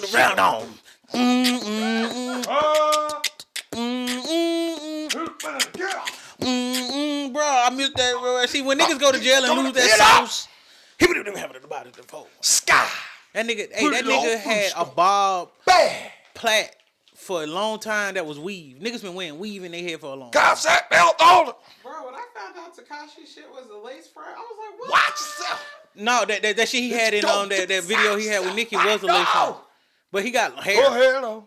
with the round on. Bro, I missed that, bro. See, when niggas go to jail and lose that sauce, he would have having about it before. Sky. That nigga had a bob plait for a long time that was weave. Niggas been wearing weave in their head for a long time. Got that belt on it. Bro, when I found out Tekashi shit was a lace front, I was like, what? Watch yourself. No, that shit he had in that video he had with Nicki was a lace front. But he got hair. Go ahead, though.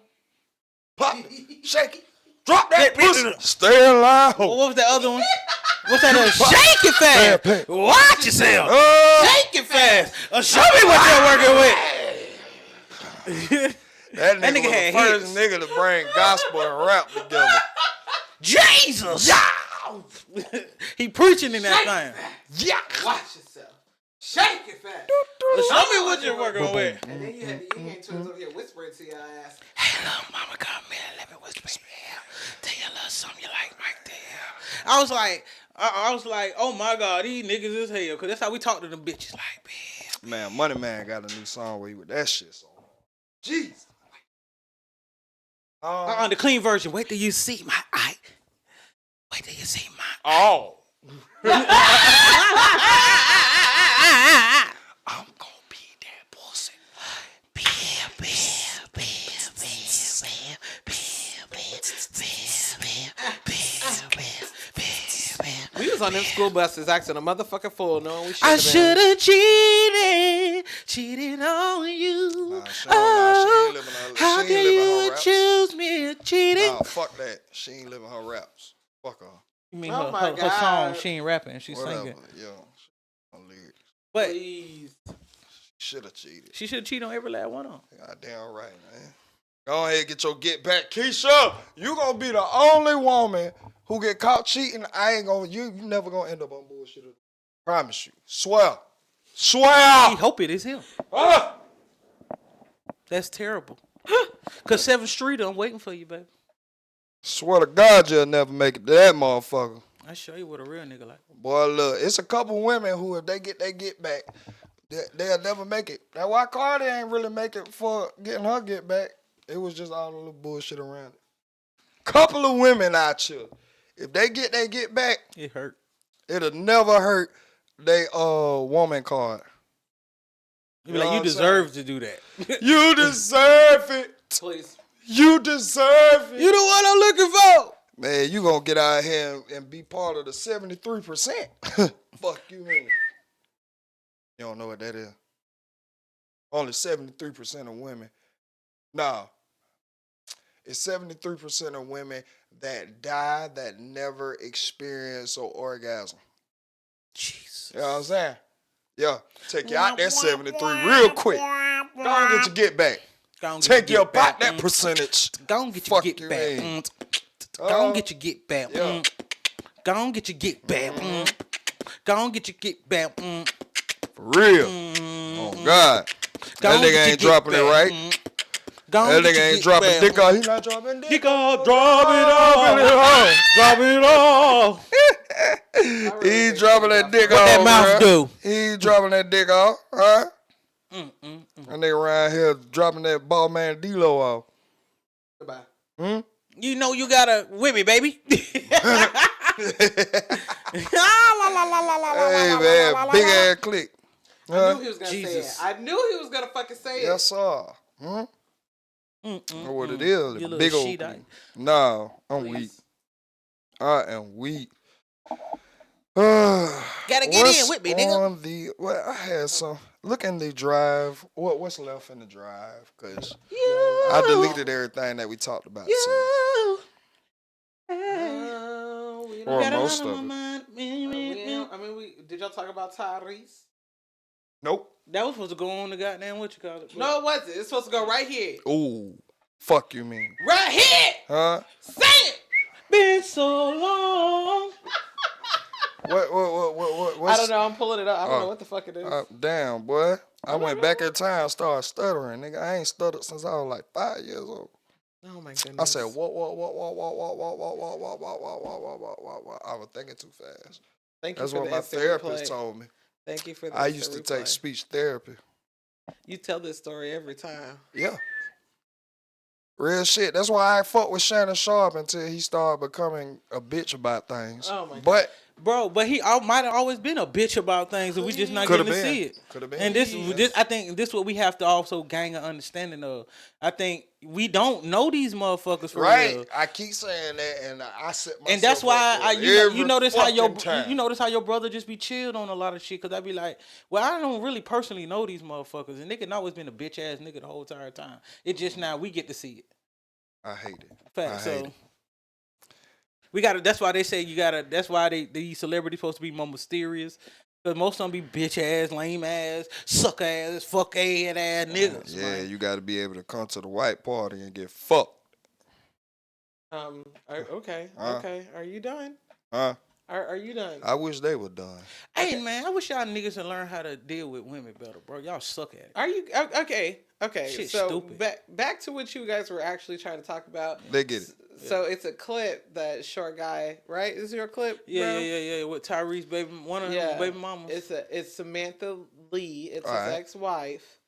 Pop it. Shake it. Drop that pussy. Stay alive. What was the other one? What's that other? Shake it fast. Watch yourself. Shake it fast. Show me what you're working with. That nigga was the first nigga to bring gospel and rap together. Jesus. Yeah. He preaching in that thing. Yeah. Watch yourself. Shake it fast. Show me what you're working with. And then you came to us over here whispering to your ass. Hey, little mama, come here. Let me whisper in your ear. Tell you a little something you like right there. I was like, oh my God, these niggas is hell. Because that's how we talk to them bitches. Like, man, Money Man got a new song where he with that shit song. Jeez. The clean version. Wait till you see my eye. Wait till you see my Oh. I'm gonna be that pussy. We was on them school buses acting a motherfucking fool, knowing we should I should have cheated on you. How can you accuse me of cheating? Nah, fuck that. She ain't living her raps. Fuck her. You mean her song? She ain't rapping. She's singing. Yeah. Lyrics. But please. Should have cheated. She should have cheated on every last one of them. Goddamn right, man. Go ahead and get your get back. Keisha, you gonna be the only woman who get caught cheating. You never gonna end up on bullshit. Promise you. Swear. I hope it is him. That's terrible. Cause 7th Street, I'm waiting for you, baby. Swear to God, you'll never make it to that motherfucker. I show you what a real nigga like. Boy, look, it's a couple women who, if they get their get back, they'll never make it. That's why Cardi ain't really make it for getting her get back. It was just all the little bullshit around it. Couple of women out here, if they get their get back, it hurt. It'll never hurt they woman card. You be like, you deserve to do that. You deserve it. Please. You deserve it. You the one I'm looking for. Man, you gonna get out here and be part of the 73%. Fuck you, man. You don't know what that is. Only 73% of women. Nah. It's 73% of women that die that never experience an orgasm. Jesus. You know what I'm saying? Yeah. Take you out that 73 real quick. Go on get your get back. Take you about that percentage. Go on get your get back. Go on get your get back. Go on get your get back. Go on get your get back. For real. Oh, God. That nigga ain't dropping it right. That nigga ain't dropping dick off. He not dropping dick off. Drop it off. Drop it off. He ain't dropping that dick off. What that mouth do? He ain't dropping that dick off. Huh? That nigga around here dropping that ball man D-Lo off. Goodbye. You know you gotta with me, baby. Hey man, big ass click. I knew he was gonna say it. I knew he was gonna fucking say it. Yes, sir. Know what it is? You big old. No, I'm weak. I am weak. Gotta get in with me, nigga. I had some. Look in the drive. What's left in the drive? Cause I deleted everything that we talked about. Or most of it. Did y'all talk about Tyrese? Nope. That was supposed to go on the goddamn what you call it. No, it wasn't. It's supposed to go right here. Ooh, fuck you mean? Right here. Huh? Say it. Been so long. What? I don't know. I'm pulling it up. I don't know what the fuck it is. Damn, boy. I went back in time, started stuttering, nigga. I ain't stuttered since I was like 5 years old. Oh my goodness. I said, what. I was thinking too fast. Thank you. That's for what the my instant therapist replay. told me. Thank you for that. I used to take speech therapy. You tell this story every time. Yeah. Real shit. That's why I fuck with Shannon Sharp until he started becoming a bitch about things. Oh my But Bro, but he might have always been a bitch about things, and we just not could getting have to been. see it. Could have been. And this, I think, this what we have to also gain an understanding of. I think we don't know these motherfuckers for Right. real. I keep saying that, and I set myself And that's why up for it you notice how time. you notice how your brother just be chilled on a lot of shit. Cause I be like, well, I don't really personally know these motherfuckers, and nigga always been a bitch ass nigga the whole entire time. It just now we get to see it. I hate it. Fact. I hate So it. we gotta. That's why they say you gotta. That's why these celebrities supposed to be more mysterious. Cause most of them be bitch ass, lame ass, suck ass, fuck head ass niggas. Yeah, man. you got to be able to come to the white party and get fucked. Okay. Huh? Okay. Are you done? Huh? Are you done? I wish they were done. Hey man, I wish y'all niggas would learn how to deal with women better, bro. Y'all suck at it. Are you okay? Okay. Shit so stupid. back to what you guys were actually trying to talk about. They get it. So it's a clip that short guy, right? Is your clip? Bro? Yeah. With Tyrese baby, one of her baby mamas. It's Samantha Lee. It's All his right. ex-wife,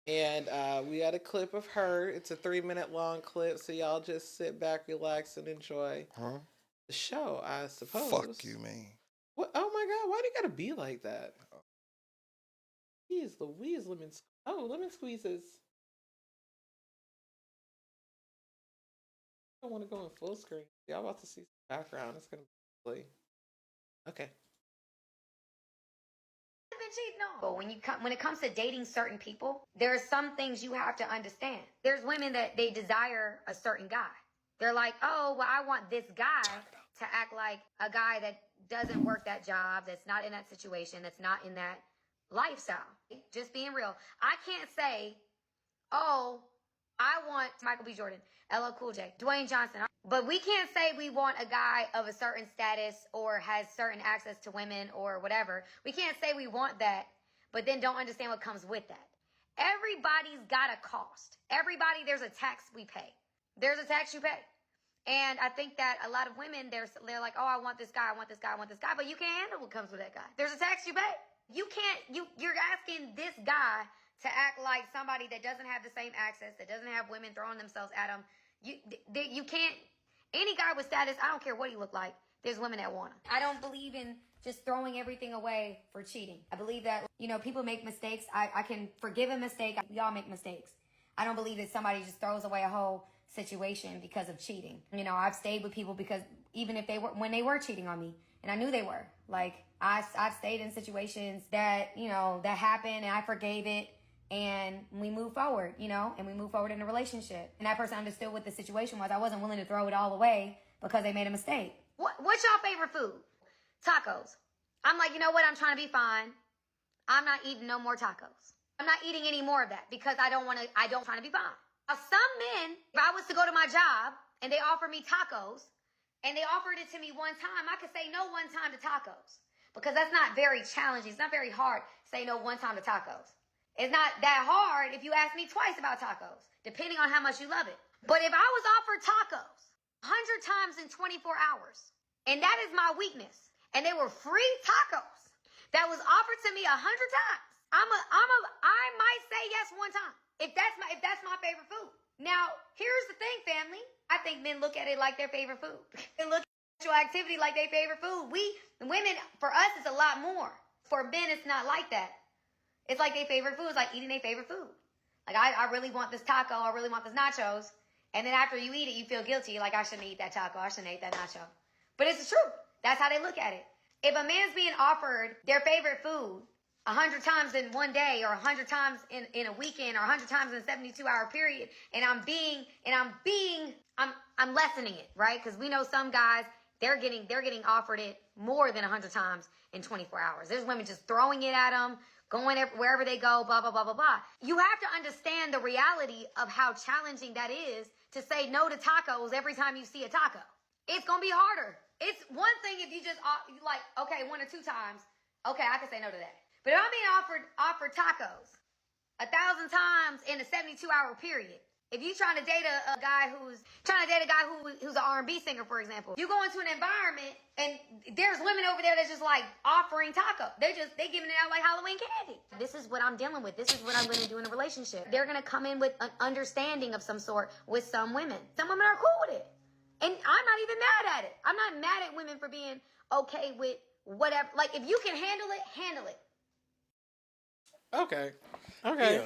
and we had a clip of her. It's a 3-minute long clip, so y'all just sit back, relax, and enjoy Huh? the show. I suppose. Fuck you, man. What? Oh my God! Why do you gotta be like that? Jeez Louise, lemon squeezes. I want to go in full screen. Y'all about to see some background. It's gonna be lovely. Okay. Been cheating on. But when it comes to dating certain people, there are some things you have to understand. There's women that they desire a certain guy. They're like, oh, well, I want this guy to act like a guy that doesn't work that job, that's not in that situation, that's not in that lifestyle. Just being real. I can't say, oh, I want Michael B. Jordan, LL Cool J, Dwayne Johnson. But we can't say we want a guy of a certain status or has certain access to women or whatever. We can't say we want that, but then don't understand what comes with that. Everybody's got a cost. Everybody, there's a tax we pay. There's a tax you pay. And I think that a lot of women, they're like, oh, I want this guy, I want this guy, I want this guy. But you can't handle what comes with that guy. There's a tax you pay. You're asking this guy to act like somebody that doesn't have the same access, that doesn't have women throwing themselves at him. You can't, any guy with status, I don't care what he look like, there's women that want him. I don't believe in just throwing everything away for cheating. I believe that, people make mistakes. I can forgive a mistake. We all make mistakes. I don't believe that somebody just throws away a whole situation because of cheating. I've stayed with people because even if when they were cheating on me, and I knew they were, like, I've stayed in situations that, that happened and I forgave it. And we move forward, and we move forward in a relationship. And that person understood what the situation was. I wasn't willing to throw it all away because they made a mistake. What's your favorite food? Tacos. I'm like, you know what? I'm trying to be fine. I'm not eating no more tacos. I'm not eating any more of that because I don't trying to be fine. Now, some men, if I was to go to my job and they offered me tacos and they offered it to me one time, I could say no one time to tacos because that's not very challenging. It's not very hard to say no one time to tacos. It's not that hard if you ask me twice about tacos, depending on how much you love it. But if I was offered tacos 100 times in 24 hours, and that is my weakness, and they were free tacos that was offered to me 100 times, I might say yes one time if that's my favorite food. Now, here's the thing, family. I think men look at it like their favorite food. They look at sexual activity like their favorite food. Women, for us, it's a lot more. For men, it's not like that. It's like their favorite food. It's like eating their favorite food. Like, I really want this taco. I really want this nachos. And then after you eat it, you feel guilty. You're like, I shouldn't eat that taco. I shouldn't eat that nacho. But it's the truth. That's how they look at it. If a man's being offered their favorite food 100 times in one day or 100 times in a weekend or 100 times in a 72-hour period, and I'm lessening it, right? Because we know some guys, they're getting offered it more than 100 times in 24 hours. There's women just throwing it at them, going wherever they go, blah, blah, blah, blah, blah. You have to understand the reality of how challenging that is to say no to tacos every time you see a taco. It's going to be harder. It's one thing if you just, like, okay, 1 or 2 times, okay, I can say no to that. But if I'm being offered tacos 1,000 times in a 72-hour period, If you're trying to date a guy who's an R&B singer, for example, you go into an environment and there's women over there that's just like offering taco. They giving it out like Halloween candy. This is what I'm dealing with. This is what I'm going to do in a relationship. They're going to come in with an understanding of some sort with some women. Some women are cool with it. And I'm not even mad at it. I'm not mad at women for being okay with whatever. Like, if you can handle it, handle it. Okay. Yeah.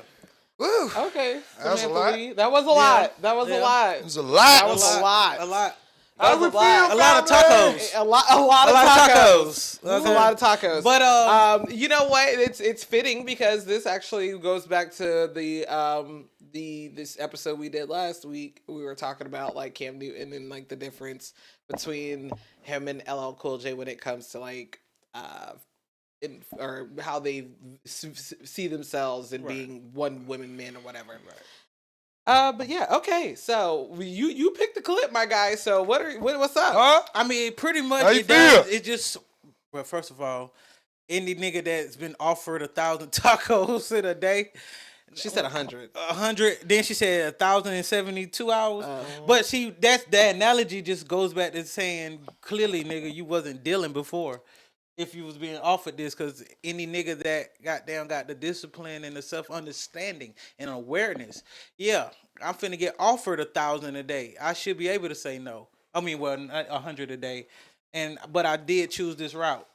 Woo. Okay. That was a lot. That was a lot. That was a lot. It was a lot. That was a lot. A lot. That was a lot. A lot of tacos. A lot of tacos. That was a lot of tacos. But you know what? It's fitting because this actually goes back to this episode we did last week. We were talking about like Cam Newton and like the difference between him and LL Cool J when it comes to like or how they see themselves in being one woman man or whatever. Right. But yeah, okay. So you picked the clip, my guy. So what's up? Huh? I mean, pretty much How you it does. feel? It just, well, first of all, any nigga that's been offered 1,000 tacos in a day. She said 100. 100. Then she said 1,072 hours. But see, that analogy just goes back to saying clearly, nigga, you wasn't dealing before. If you was being offered this, because any nigga that got the discipline and the self-understanding and awareness, yeah, I'm finna get offered 1,000 a day. I should be able to say no. I mean, well, 100 a day, but I did choose this route.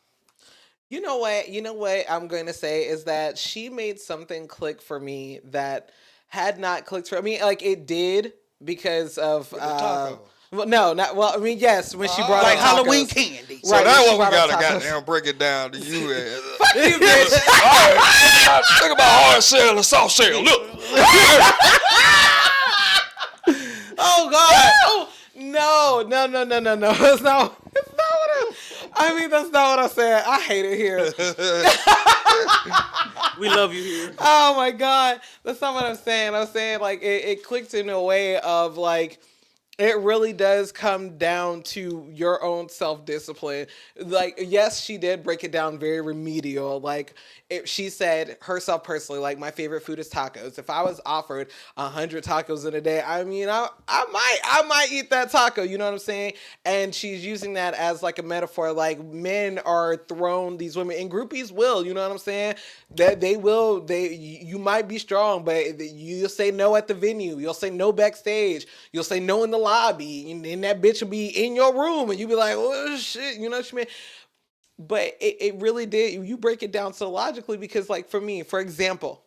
You know what I'm going to say is that she made something click for me that had not clicked for me. Like it did because of well, no, not well. I mean, yes, when she brought like up Halloween tacos. candy. So Right, that's when what she we brought up gotta tacos. goddamn break it down to you. Fuck you, bitch. All right. Think about hard shell and soft shell. Look. Oh God! Oh, no. That's not what I mean, that's not what I said. I hate it here. We love you here. Oh my God. That's not what I'm saying. I'm saying like it clicked in a way of like, it really does come down to your own self-discipline. Like, yes, she did break it down very remedial. Like, she said herself personally, like, my favorite food is tacos. If I was offered 100 tacos in a day, I mean, I might eat that taco. You know what I'm saying? And she's using that as like a metaphor. Like, men are thrown, these women, and groupies will. You know what I'm saying? That you might be strong, but you'll say no at the venue. You'll say no backstage. You'll say no in the lobby, and that bitch will be in your room, and you be like, oh shit, you know what I mean? But it really did. You break it down so logically because, like, for me, for example,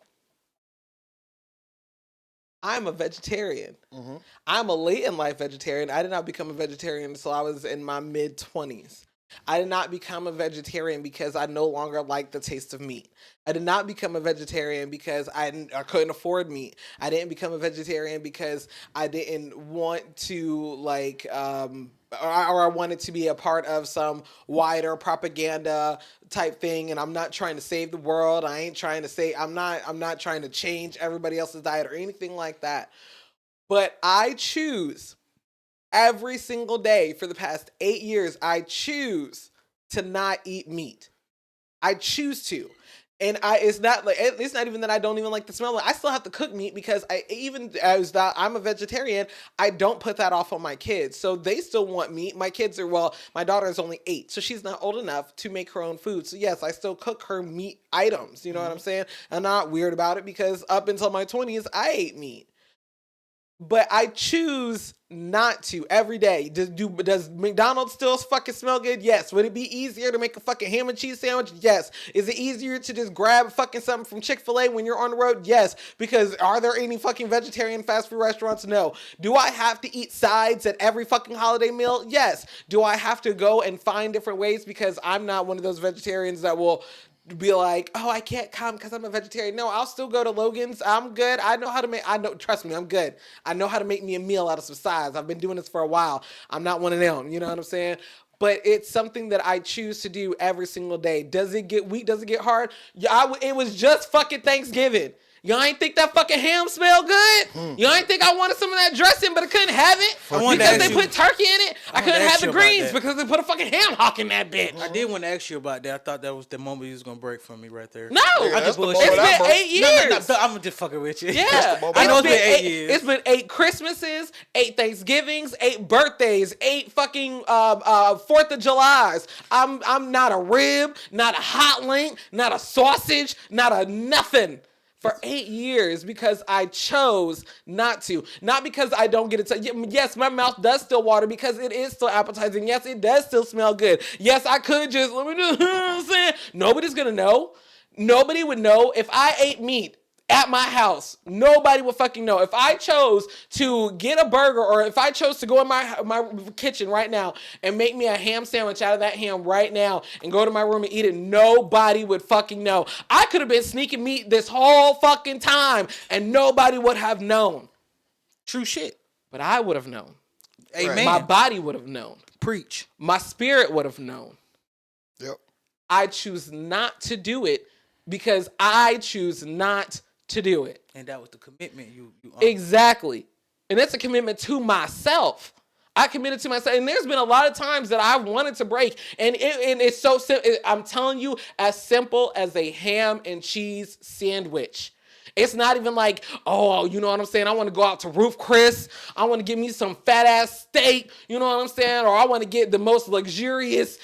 I'm a vegetarian. Mm-hmm. I'm a late in life vegetarian. I did not become a vegetarian until I was in my mid-20s. I did not become a vegetarian because I no longer like the taste of meat. I did not become a vegetarian because I couldn't afford meat. I didn't become a vegetarian because I didn't want to like, or I wanted to be a part of some wider propaganda type thing. And I'm not trying to save the world. I ain't trying to say, I'm not trying to change everybody else's diet or anything like that. But I choose every single day for the past 8 years, I choose to not eat meat. I choose to. And it's not even that I don't even like the smell of it. I still have to cook meat because I'm a vegetarian, I don't put that off on my kids. So they still want meat. My daughter is only 8, so she's not old enough to make her own food. So yes, I still cook her meat items. You know what I'm saying? I'm not weird about it because up until my 20s, I ate meat. But I choose not to every day. Does McDonald's still fucking smell good? Yes. Would it be easier to make a fucking ham and cheese sandwich? Yes. Is it easier to just grab fucking something from Chick-fil-A when you're on the road? Yes. Because are there any fucking vegetarian fast food restaurants? No. Do I have to eat sides at every fucking holiday meal? Yes. Do I have to go and find different ways because I'm not one of those vegetarians that will be like, oh, I can't come because I'm a vegetarian. No, I'll still go to Logan's. I'm good. Trust me, I'm good. I know how to make me a meal out of some sides. I've been doing this for a while. I'm not one of them. You know what I'm saying? But it's something that I choose to do every single day. Does it get weak? Does it get hard? Yeah, it was just fucking Thanksgiving. Y'all ain't think that fucking ham smelled good? Y'all ain't think I wanted some of that dressing, but I couldn't have it because they put turkey in it? I couldn't have the greens because they put a fucking ham hock in that bitch. I did want to ask you about that. I thought that was the moment you was gonna break from me right there. No, that's the it's been 8 years. No, I'm just fucking with you. Yeah, I know it's been 8 years. It's been 8 Christmases, 8 Thanksgivings, 8 birthdays, 8 fucking 4th of Julys. I'm not a rib, not a hot link, not a sausage, not a nothing. For 8 years because I chose not to. Not because I don't get it. Yes, my mouth does still water because it is still appetizing. Yes, it does still smell good. Yes, I could just, let me do, I'm saying. Nobody's going to know. Nobody would know if I ate meat at my house. Nobody would fucking know. If I chose to get a burger or if I chose to go in my kitchen right now and make me a ham sandwich out of that ham right now and go to my room and eat it, nobody would fucking know. I could have been sneaking meat this whole fucking time and nobody would have known. True shit. But I would have known. Amen. My body would have known. Preach. My spirit would have known. Yep. I choose not to do it because I choose not to do it. And that was the commitment you Exactly. And that's a commitment to myself. I committed to myself. And there's been a lot of times that I wanted to break. And it's so simple. I'm telling you, as simple as a ham and cheese sandwich. It's not even like, oh, you know what I'm saying? I want to go out to Roof Chris. I want to get me some fat ass steak. You know what I'm saying? Or I want to get the most luxurious,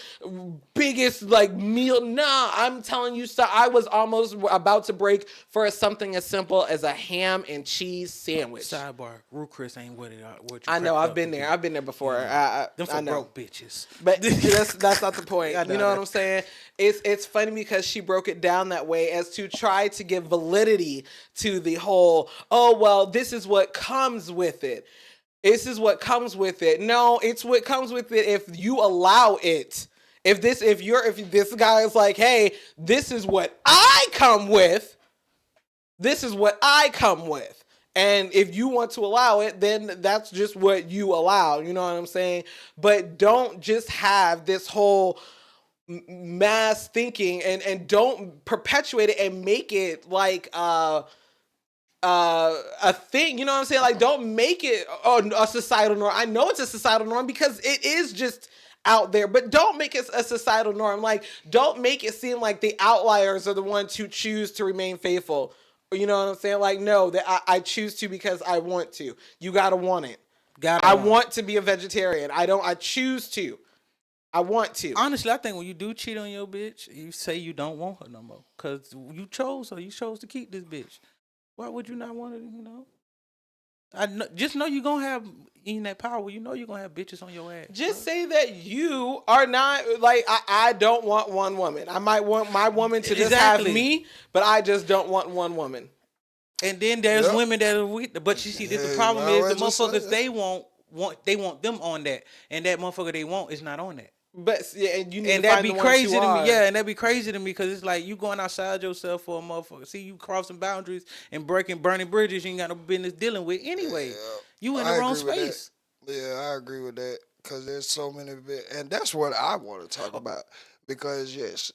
biggest like meal. Nah, I'm telling you, so I was almost about to break for something as simple as a ham and cheese sandwich. Sidebar, Roof Chris ain't what it. I know, I've been there. I've been there before. Them for broke bitches. But that's not the point. You know what I'm saying? It's funny because she broke it down that way as to try to give validity to the whole, oh, well, this is what comes with it. This is what comes with it. No, it's what comes with it if you allow it. If this guy is like, hey, this is what I come with. This is what I come with. And if you want to allow it, then that's just what you allow. You know what I'm saying? But don't just have this whole mass thinking and don't perpetuate it and make it like a thing. You know what I'm saying? Like, don't make it a societal norm. I know it's a societal norm because it is just out there, but don't make it a societal norm. Like, don't make it seem like the outliers are the ones who choose to remain faithful. You know what I'm saying? Like, no, that I choose to because I want to. You gotta want it. I want to be a vegetarian. I choose to. I want to. Honestly, I think when you do cheat on your bitch, you say you don't want her no more. Because you chose her. You chose to keep this bitch. Why would you not want it, you know? Just know you're going to have, in that power, you know you're going to have bitches on your ass. Just say that you are not, like, I don't want one woman. I might want my woman to just have me, but I just don't want one woman. And then there's women that are weak. But you see, the problem is the motherfuckers they want them on that. And that motherfucker they want is not on that. But yeah, and you need and to that'd find be crazy to me. Yeah, and that'd be crazy to me because it's like you going outside yourself for a motherfucker. See, you crossing boundaries and burning bridges you ain't got no business dealing with anyway. Yeah, you in the wrong space. Yeah, I agree with that because there's so many, and that's what I want to talk about. Because yes,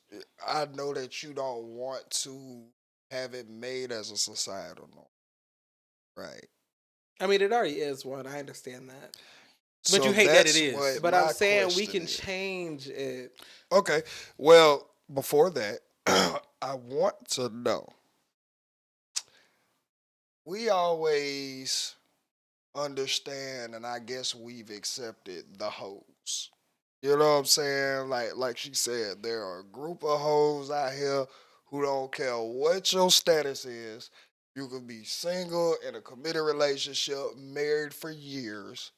I know that you don't want to have it made as a societal norm, right? I mean, it already is one. I understand that. But you hate that it is. But I'm saying we can change it. Okay. Well, before that, I want to know. We always understand, and I guess we've accepted the hoes. You know what I'm saying? Like she said, there are a group of hoes out here who don't care what your status is. You could be single, in a committed relationship, married for years.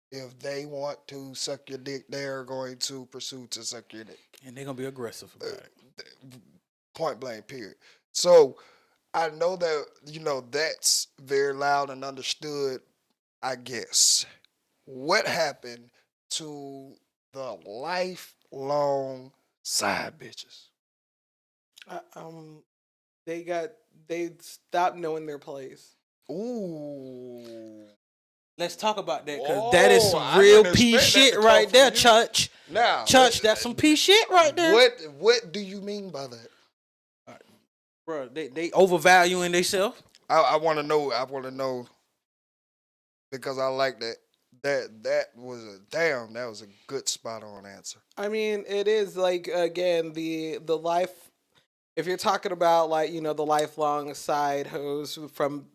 If they want to suck your dick, they're going to pursue to suck your dick. And they're going to be aggressive about it. Point blank, period. So I know that, you know, that's very loud and understood, I guess. What happened to the lifelong side bitches? They stopped knowing their place. Ooh. Let's talk about that because that is some real P shit right there, Church. Now, Church, that's some P shit right there. What do you mean by that? Bro, they overvaluing themselves. I want to know. I want to know because I like that. That was a good spot on answer. I mean, it is like again the life. If you're talking about like the lifelong side hoes from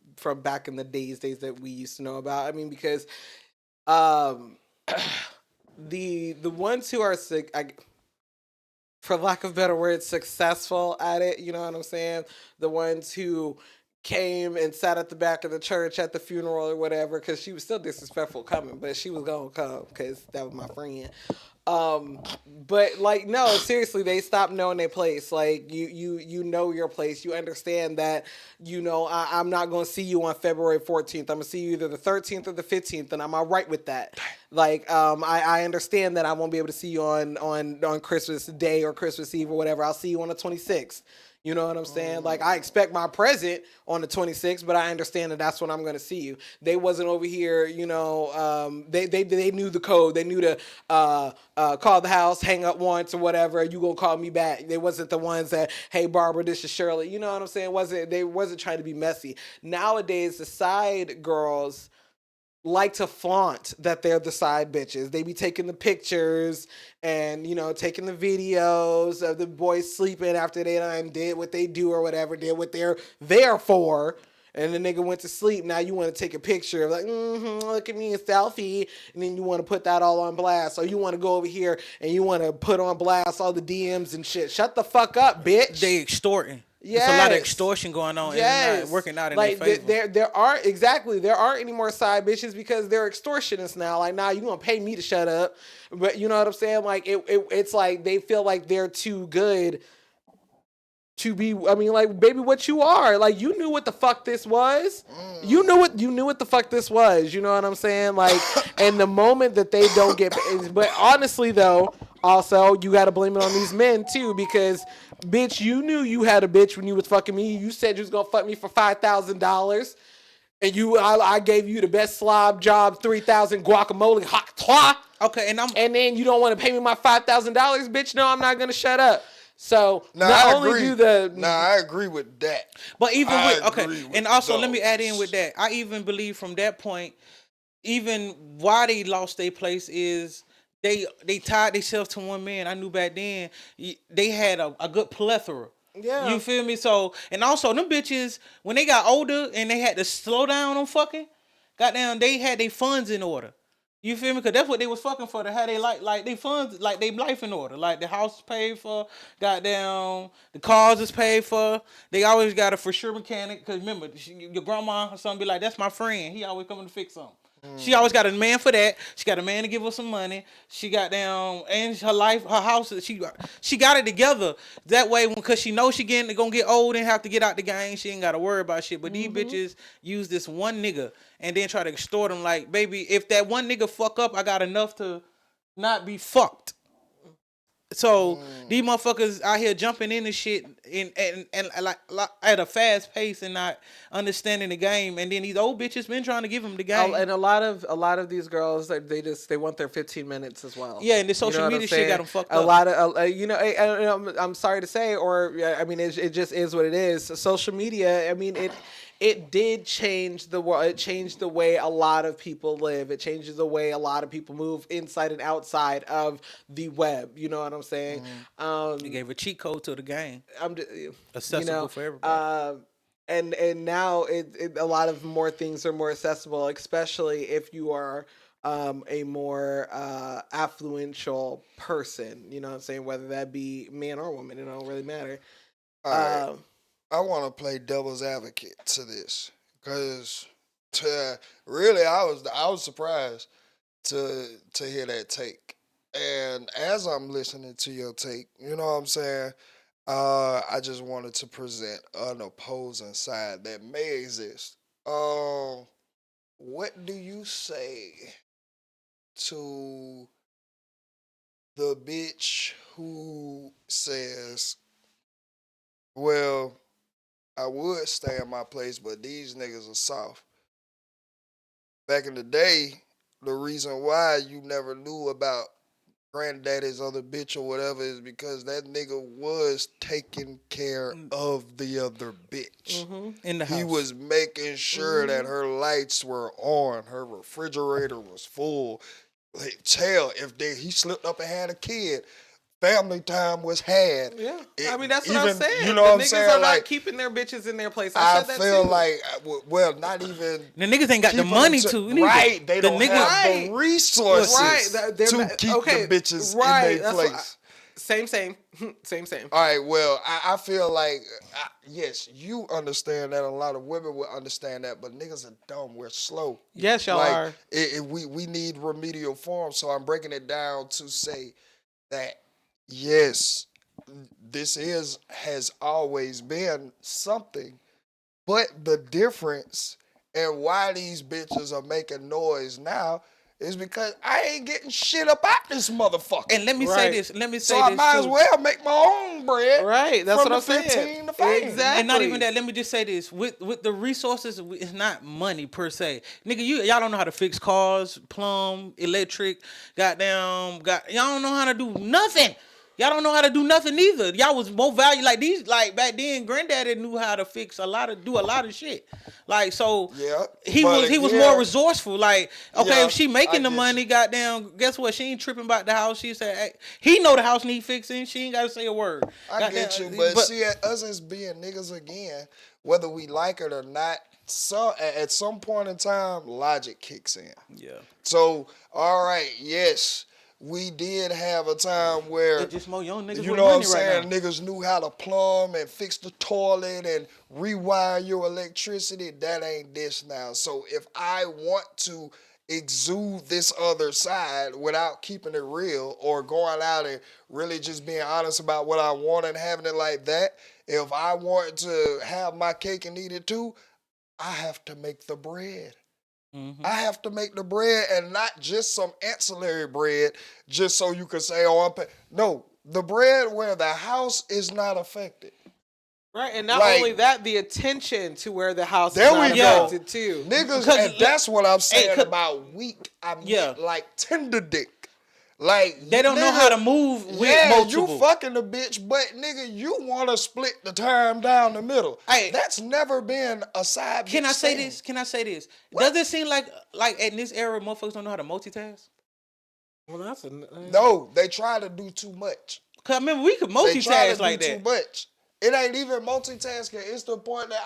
back in the days that we used to know about. I mean, because um, the ones who are sick, for lack of better words, successful at it. You know what I'm saying? The ones who came and sat at the back of the church at the funeral or whatever, because she was still disrespectful coming, but she was gonna come because that was my friend. But like, no, seriously, they stopped knowing their place. Like you know your place. You understand that, I'm not going to see you on February 14th. I'm going to see you either the 13th or the 15th. And I'm all right with that. Like, I understand that I won't be able to see you on Christmas Day or Christmas Eve or whatever. I'll see you on the 26th. You know what I'm saying? Like, I expect my present on the 26th, but I understand that that's when I'm going to see you. They wasn't over here, they knew the code. They knew to call the house, hang up once or whatever. You going to call me back. They wasn't the ones that, hey, Barbara, this is Shirley. You know what I'm saying? They wasn't trying to be messy. Nowadays, the side girls like to flaunt that they're the side bitches. They be taking the pictures and, taking the videos of the boys sleeping after they done did what they do or whatever, did what they're there for. And the nigga went to sleep. Now you want to take a picture of like, look at me, a selfie. And then you want to put that all on blast. Or you want to go over here and you want to put on blast all the DMs and shit. Shut the fuck up, bitch. They extorting. Yes. There's a lot of extortion going on, and it's not working out in their favor. There aren't any more side bitches because they're extortionists now. Like, nah, you gonna pay me to shut up, but you know what I'm saying? Like, it's like they feel like they're too good to be. I mean, like, baby, what you are? Like, you knew what the fuck this was. You knew what the fuck this was. You know what I'm saying? Like, and the moment that they don't get, but honestly though, also you got to blame it on these men too because. Bitch, you knew you had a bitch when you was fucking me. You said you was gonna fuck me for $5,000, and I gave you the best slob job, 3,000 guacamole hot toi. Okay, and then you don't want to pay me my $5,000, bitch. No, I'm not gonna shut up. So I agree with that. But even and also let me add in with that. I even believe from that point, even why they lost their place is. They tied themselves to one man. I knew back then they had a good plethora. Yeah. You feel me? So, and also them bitches, when they got older and they had to slow down on fucking, goddamn, they had their funds in order. You feel me? Because that's what they was fucking for, to have they like they funds, like they life in order. Like the house is paid for, goddamn, the cars is paid for. They always got a for sure mechanic. Because remember, your grandma or something be like, that's my friend. He always coming to fix something. She always got a man for that. She got a man to give her some money. She got down and her life, her house. She got it together that way because she knows she gonna get old and have to get out the game. She ain't got to worry about shit. But these bitches use this one nigga and then try to extort him. Like, baby, if that one nigga fuck up, I got enough to not be fucked. So these motherfuckers out here jumping into shit and like at a fast pace and not understanding the game. And then these old bitches been trying to give them the game. And a lot of these girls, they want their 15 minutes as well. Yeah, and the social media shit got them fucked up. A lot of I'm sorry to say, or I mean, it just is what it is. Social media, I mean, it did change the world. It changed the way a lot of people live. It changes the way a lot of people move inside and outside of the web. You know what I'm saying? It gave a cheat code to the game. I'm just, accessible for everybody. And now a lot of more things are more accessible, especially if you are a more affluential person. You know what I'm saying? Whether that be man or woman, it don't really matter. All right. I want to play devil's advocate to this because really I was surprised to hear that take. And as I'm listening to your take, you know what I'm saying? I just wanted to present an opposing side that may exist. What do you say to the bitch who says, well, I would stay in my place, but these niggas are soft. Back in the day, the reason why you never knew about granddaddy's other bitch or whatever is because that nigga was taking care of the other bitch. In the house. He was making sure that her lights were on, her refrigerator was full. Like, hell, if he slipped up and had a kid, family time was had. Yeah, I mean that's what I'm saying. You know the what I'm niggas saying? are Like, not keeping their bitches in their place. I said that feel too. like, well, not even The niggas ain't got the keeping money them to. Neither. right. They The don't niggas- have Right. the resources Right, they're to not- keep okay, the bitches right, in their that's what place. Same. All right, well, I feel like, yes, you understand that. A lot of women will understand that, but niggas are dumb. We're slow. Yes, y'all are. We need remedial form, so I'm breaking it down to say that, yes, this has always been something, but the difference and why these bitches are making noise now is because I ain't getting shit up out this motherfucker. And let me say Right. this. Let me say So this. I might as too. well make my own bread. Right, that's from what the I'm saying. 15 to fame. Exactly. And not even that. Let me just say this: with the resources, it's not money per se. Nigga, y'all don't know how to fix cars, plumb, electric, y'all don't know how to do nothing. Y'all don't know how to do nothing either. Y'all was more value like back then. Granddaddy knew how to do a lot of shit. Like so, Yeah, he but was again- more resourceful. Like okay, Yeah, if she I making the get money, you. goddamn, guess what? She ain't tripping about the house. She said, hey, he know the house need fixing. She ain't got to say a word. I get you, but see, us as being niggas again, whether we like it or not, at some point in time, logic kicks in. yeah. So, all right, yes, we did have a time where, It's just more young niggas you with know what I'm money right saying, now. niggas knew how to plumb and fix the toilet and rewire your electricity. That ain't this now. So if I want to exude this other side without keeping it real or going out and really just being honest about what I want and having it like that, if I want to have my cake and eat it too, I have to make the bread. Mm-hmm. I have to make the bread and not just some ancillary bread just so you can say, oh, I'm paying. No, the bread where the house is not affected. Right, and not Like- only that, the attention to where the house There is not we go. affected too. Niggas, Because- and that's what I'm saying 'cause- about weak. I meant Yeah. like tender dick. Like They don't know nigga, how to move with yeah, multiple. you fucking the bitch, but nigga, you want to split the time down the middle. Hey. That's never been a side. Can bitch I say thing. this? Can I say this? Does it seem like in this era, motherfuckers don't know how to multitask? Well, that's No, they try to do too much. Cause I remember we could They try to multitask like do that. too much. It ain't even multitasking. It's the point that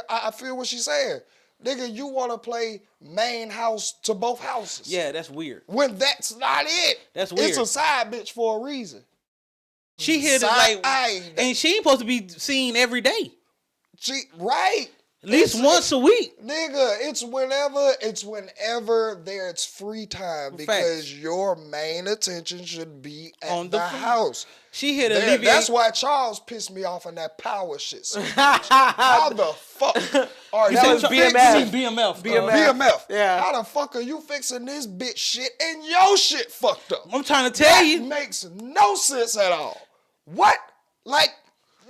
I feel what she's saying. Nigga, you want to play main house to both houses. Yeah, that's weird. When that's not it. That's It's weird. a side bitch for a reason. She here to Side. and she ain't supposed to be seen every day. Right. At least once a week. Nigga, it's whenever there's free time because Facts. your main attention should be at On the the phone. house. She here to There- alleviate. that's why Charles pissed me off in that power shit. How the fuck are You you said BMF. You mean BMF. BMF? Yeah. How the fuck are you fixing this bitch shit and your shit fucked up? I'm trying to tell That you. makes no sense at all. What? Like,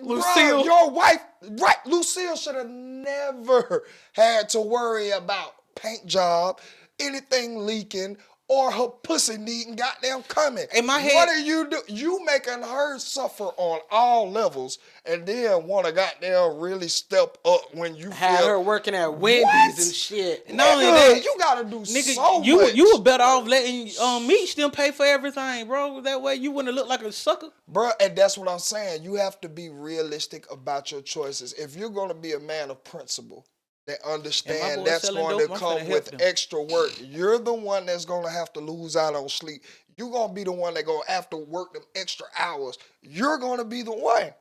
Lucille. bruh, your wife, right? Lucille should have never had to worry about paint job, anything leaking, or her pussy needing goddamn coming. In my head- What are you do? You making her suffer on all levels, and then want to goddamn really step up when you had feel her working at Wendy's What? and shit. Not only Nigga, that, you gotta do nigga, so you much. you were better off letting Meech them pay for everything, bro. That way you wouldn't look like a sucker. Bruh, and that's what I'm saying. You have to be realistic about your choices. If you're going to be a man of principle that And my understand boy that's selling going dope, to I'm come finna with help them. extra work, you're the one that's going to have to lose out on sleep. You're going to be the one that going to have to work them extra hours. You're going to be the one.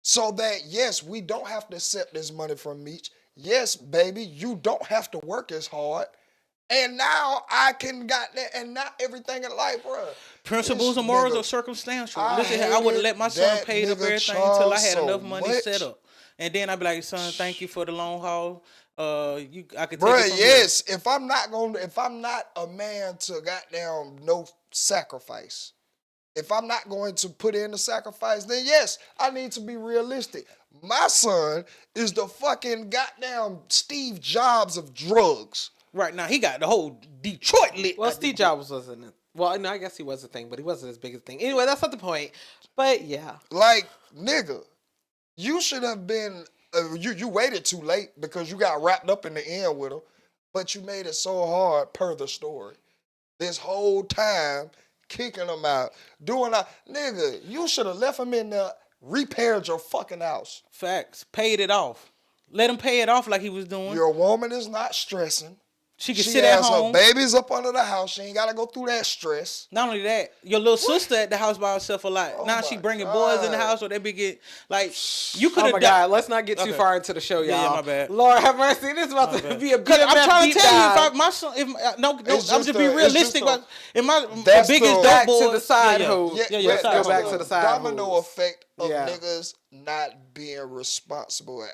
So that, yes, we don't have to accept this money from Meech. Yes, baby, you don't have to work as hard. And now I can got that, and not everything in life, bruh. Principles This and morals nigga- are circumstantial. I Listen here, I would have hated let my son that pay up nigga everything until I had Charles enough so money much. set up. And then I'd be like, son, thank you for the long haul. I could take Bruh, it from yes. If I'm not a man to goddamn no sacrifice, if I'm not going to put in the sacrifice, then yes, I need to be realistic. My son is the fucking goddamn Steve Jobs of drugs. here. Right now, he got the whole Detroit lit. Well, Steve Jobs wasn't Well, no, I guess he was a thing, but he wasn't as big a thing. Anyway, that's not the point. But yeah. Like, nigga, you should have been, you waited too late because you got wrapped up in the end with him, but you made it so hard per the story. This whole time, kicking him out, doing that. Nigga, you should have left him in there, repaired your fucking house. Facts. Paid it off. Let him pay it off like he was doing. Your woman is not stressing. She can sit at home. Her babies up under the house. She ain't got to go through that stress. Not only that, your little sister at the house by herself a lot. Oh now she bringing boys in the house, or they be get like you could have. Oh my God, let's not get too far into the show, y'all. Yeah, my bad. Lord have mercy. This is about to be a BMF I'm trying to tell dive. you, if my son, I'm just be realistic. If my that's biggest the- dope back boy to the side hoe. Let's go back to the side domino hoes. effect of Yeah. niggas not being responsible,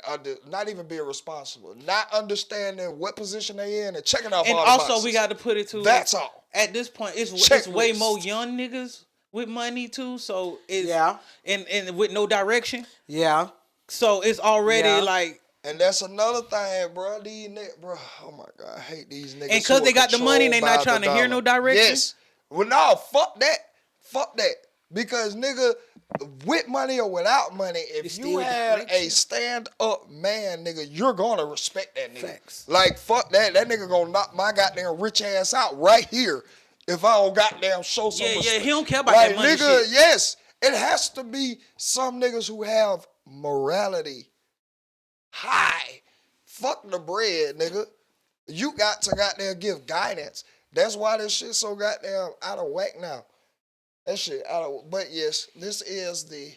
not even being responsible, not understanding what position they in and checking off and all the also boxes. we got to put it to That's all. At this point, it's way Checklist. more young niggas with money too. So it's Yeah. and with no direction. Yeah. So it's already Yeah. like. And that's another thing, bro. These niggas, bro. Oh my God, I hate these niggas. And because who they are got the money, controlled they not by trying the to hear dollar. no direction? Yes. Well, no, fuck that. Fuck that. Because nigga, with money or without money, if It's you still had direction. a stand-up man, nigga, you're gonna respect that nigga. Facts. Like, fuck that. That nigga gonna knock my goddamn rich ass out right here if I don't goddamn show some Yeah, respect. he don't care about like, that money nigga, shit. yes. It has to be some niggas who have morality high. Fuck the bread, nigga. You got to goddamn give guidance. That's why this shit so goddamn out of whack now. That shit out of. But yes, this is the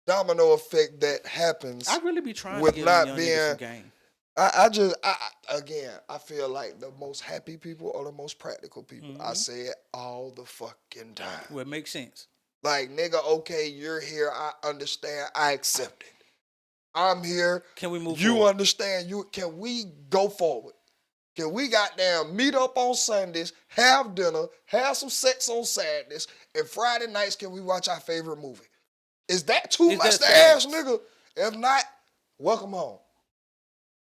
domino effect that happens. I really be trying with to give not young being- niggas some game. I feel like the most happy people are the most practical people. Mm-hmm. I say it all the fucking time. Well, it makes sense. Like, nigga, okay, you're here. I understand. I accept it. I'm here. Can we move You forward? understand? Can we go forward? Can we goddamn meet up on Sundays, have dinner, have some sex on Saturdays, and Friday nights can we watch our favorite movie? Is that too Is much that to ask, facts? nigga? If not, welcome home.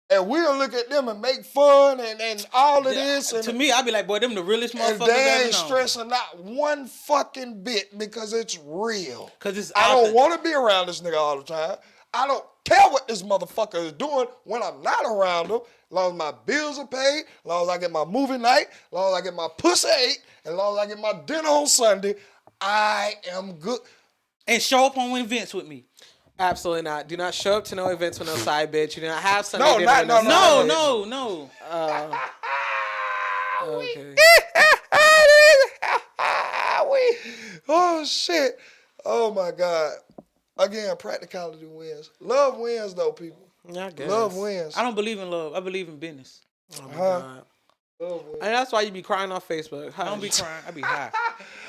And we'll look at them and make fun and all of this. And, To me, I be like, boy, them the realest and motherfuckers they ever ain't known. stressing not one fucking bit because it's real. Cause it's I out don't there. want to be around this nigga all the time. I don't care what this motherfucker is doing when I'm not around him. As long as my bills are paid, as long as I get my movie night, as long as I get my pussy ate, as long as I get my dinner on Sunday, I am good. And show up on events with me. Absolutely not. Do not show up to no events with no side bitch. You do not have Sunday No, dinner not- with no, side bitch. No. Okay. Oh shit. Oh my God. Again, practicality wins. Love wins though, people. Yeah, I guess. Love wins. I don't believe in love. I believe in business. Oh my Huh? God. Love wins. And that's why you be crying on Facebook. I don't be crying. I be high.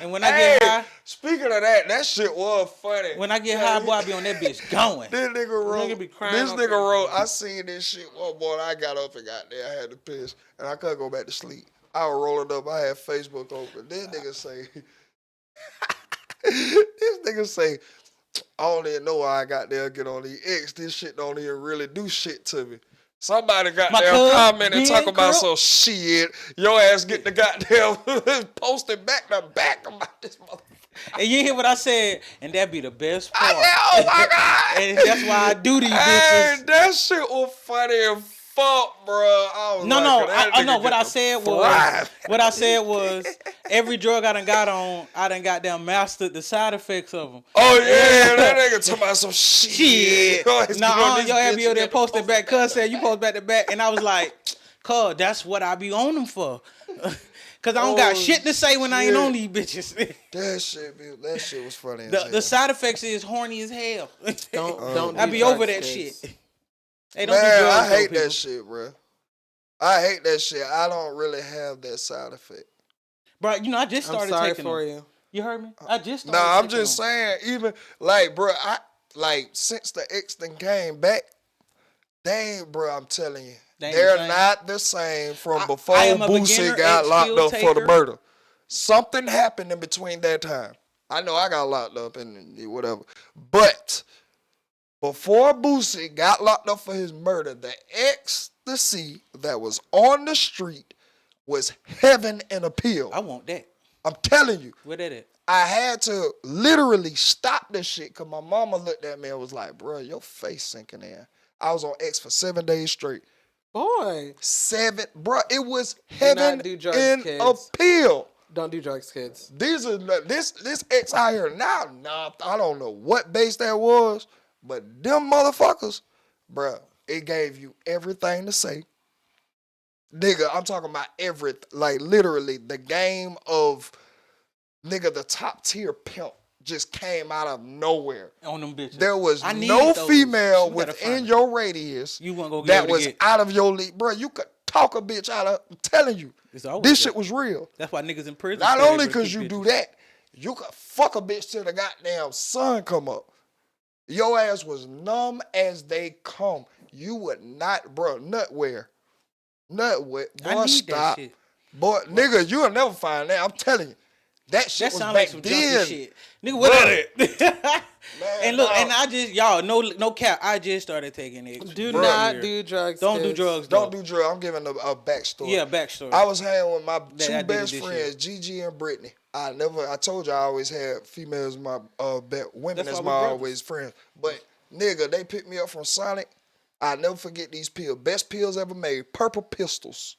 And when I Hey, get high, speaking of that, that shit was funny. when I get high, boy, I be on that bitch going. This nigga wrote. Nigga be crying This on nigga Facebook. wrote. I seen this shit one morning. I got up and got there. I had to piss, and I couldn't go back to sleep. I was rolling up. I had Facebook open. This nigga say. This nigga say. I don't even know why I got there. Get on the X. This shit don't even really do shit to me. Somebody got My there cuz comment and talk being about crip. some shit. Your ass get the goddamn posting back to back about this motherfucker. And you hear what I said, and that be the best part. I said, oh my God. And that's why I do these Hey, bitches. that shit was funny as fuck, bro. I was No, like, no, that I nigga know what get I the said fried. was. What I said was, every drug I done got on, I done got down mastered the side effects of them. Oh yeah, that nigga talking about some shit. Shit. Oh, it's Nah, doing this your ass bitch be over there and posting back. Cuz said you post back to back, and I was like, cuz that's what I be on them for. Cause I don't got Oh, shit to say when I ain't shit. on these bitches. That shit was funny. As the hell. side effects is horny as hell. Don't I do be over drugs, that kids. shit. Hey, don't Man, do drugs, I hate though, people. that shit, bro. I hate that shit. I don't really have that side effect. Bro, you know I just I'm started sorry taking for them. you. You heard me? I just started. Nah, I'm taking just them. saying, even like, bro, I like since the X thing came back, they ain't, bro. I'm telling you, They ain't they're the same. not the same from I before am a beginner Boosie got locked ex-pill up for the taker. murder. Something happened in between that time. I know I got locked up and whatever, but before Boosie got locked up for his murder, the ecstasy that was on the street was heaven and a pill. I want that. I'm telling you. Where that at? I had to literally stop this shit because my mama looked at me and was like, bro, your face sinking in. I was on X for 7 days straight. Boy. 7, bro. It was Do heaven not do drugs, in kids. a pill. Don't do drugs, kids. These are this X out here now. Nah, I don't know what base that was, but them motherfuckers, bro, it gave you everything to say. Nigga, I'm talking about everything. Like, literally, the game of, nigga, the top tier pimp just came out of nowhere. On them bitches. There was I need no those. female You gotta within find it. your radius You wanna go get that able to was get- out of your league. Bro, you could talk a bitch out of, I'm telling you, It's always this that. shit was real. That's why niggas in prison. Not stay only able to because keep you do bitches. that, you could fuck a bitch till the goddamn sun come up. Your ass was numb as they come. You would not, bro, nutwear. Nutwear. I Boy, need stop. that shit. Boy, nigga, you'll never find that. I'm telling you. That shit That was sound back like some junkie then. shit. Nigga, what that? Man, And look, dog. and I just, y'all, no cap, I just started taking it. Do Bruh. not do drugs, Don't do kids. drugs, Don't though. do drugs. I'm giving a backstory. Yeah, backstory. I was hanging with my I two did best this friends, shit. Gigi and Brittany. I told you I always had females, my women That's as why my we brothers. always friends. But nigga, they picked me up from Sonic. I never forget these pills. Best pills ever made. Purple Pistols.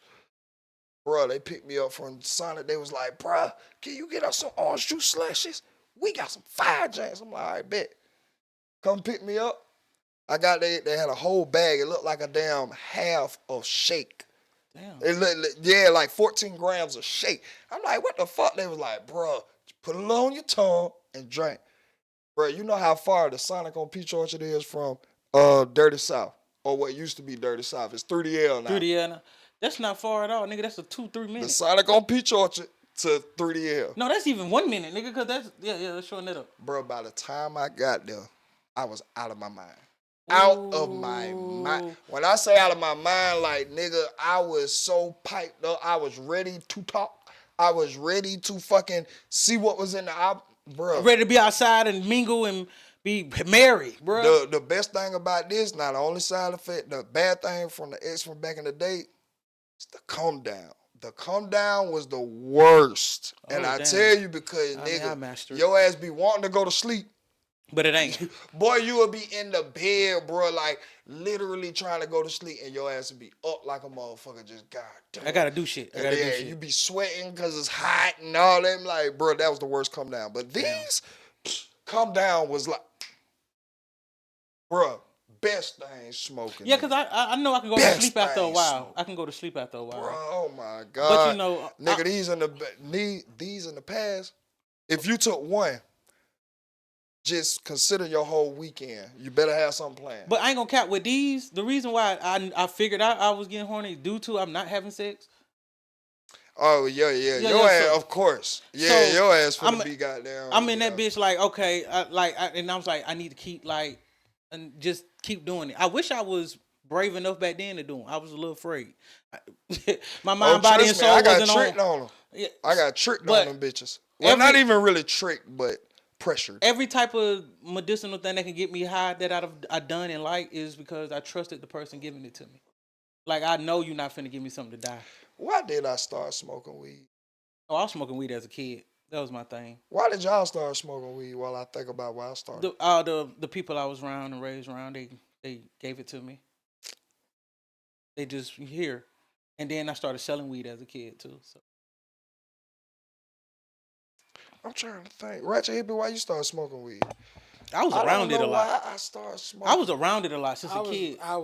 Bro, they picked me up from Sonic. They was like, bruh, can you get us some orange juice slashes? We got some fire jams. I'm like, all right, bet. Come pick me up. They had a whole bag. It looked like a damn half of shake. Damn. It looked, like 14 grams of shake. I'm like, what the fuck? They was like, bro, put it on your tongue and drink. Bro, you know how far the Sonic on Peach Orchard is from Dirty South, or what used to be Dirty South. It's 3DL now. 3DL. That's not far at all, nigga. That's a 2-3 The minutes. Sonic on Peach Orchard to 3DL. No, that's even 1 minute, nigga, because that's, let's shorten that up. Bro, by the time I got there, I was out of my mind. Out of my mind. When I say out of my mind, like, nigga, I was so piped up. I was ready to talk. I was ready to fucking see what was in the bro. Ready to be outside and mingle and be married, bro. The best thing about this, not the only side effect, the bad thing from the ex from back in the day, is the calm down. The calm down was the worst. And I damn. tell you because, I nigga, mastered it. your ass be wanting to go to sleep. But it ain't. Boy, you would be in the bed, bro, like literally trying to go to sleep, and your ass would be up like a motherfucker. Just goddamn. I gotta do shit. I And gotta do then shit. you be sweating because it's hot and all that. I'm like, bro, that was the worst come down. But these come down was like, bro, best thing smoking. Yeah, because I know I can go to Best sleep after a thing while. smoke. I can go to sleep after a while. Bro, oh my God. But you know, nigga, these in the past, if you took one, just consider your whole weekend. You better have something planned. But I ain't gonna cap with these. The reason why I figured out I was getting horny due to I'm not having sex. Oh, yeah. Your ass, so- of course. Yeah, so, your ass I'm- finna be goddamn. I'm in yeah. that bitch like, okay, and I was like, I need to keep like, and just keep doing it. I wish I was brave enough back then to do it. I was a little afraid. My mind, body, and trust me, soul I got wasn't tricked on. on them. Yeah, I got tricked but on them bitches. Well, not every- even really tricked, but pressured. Every type of medicinal thing that can get me high that I've done and like is because I trusted the person giving it to me. Like, I know you're not finna give me something to die. Why did I start smoking weed? Oh, I was smoking weed as a kid. That was my thing. Why did y'all start smoking weed while I think about why I started? The people I was around and raised around, they gave it to me. They just here. And then I started selling weed as a kid too. So I'm trying to think. Ratchet Hippie, why you start smoking weed? I was around it a lot. Why I started smoking. I was around it a lot since a kid. I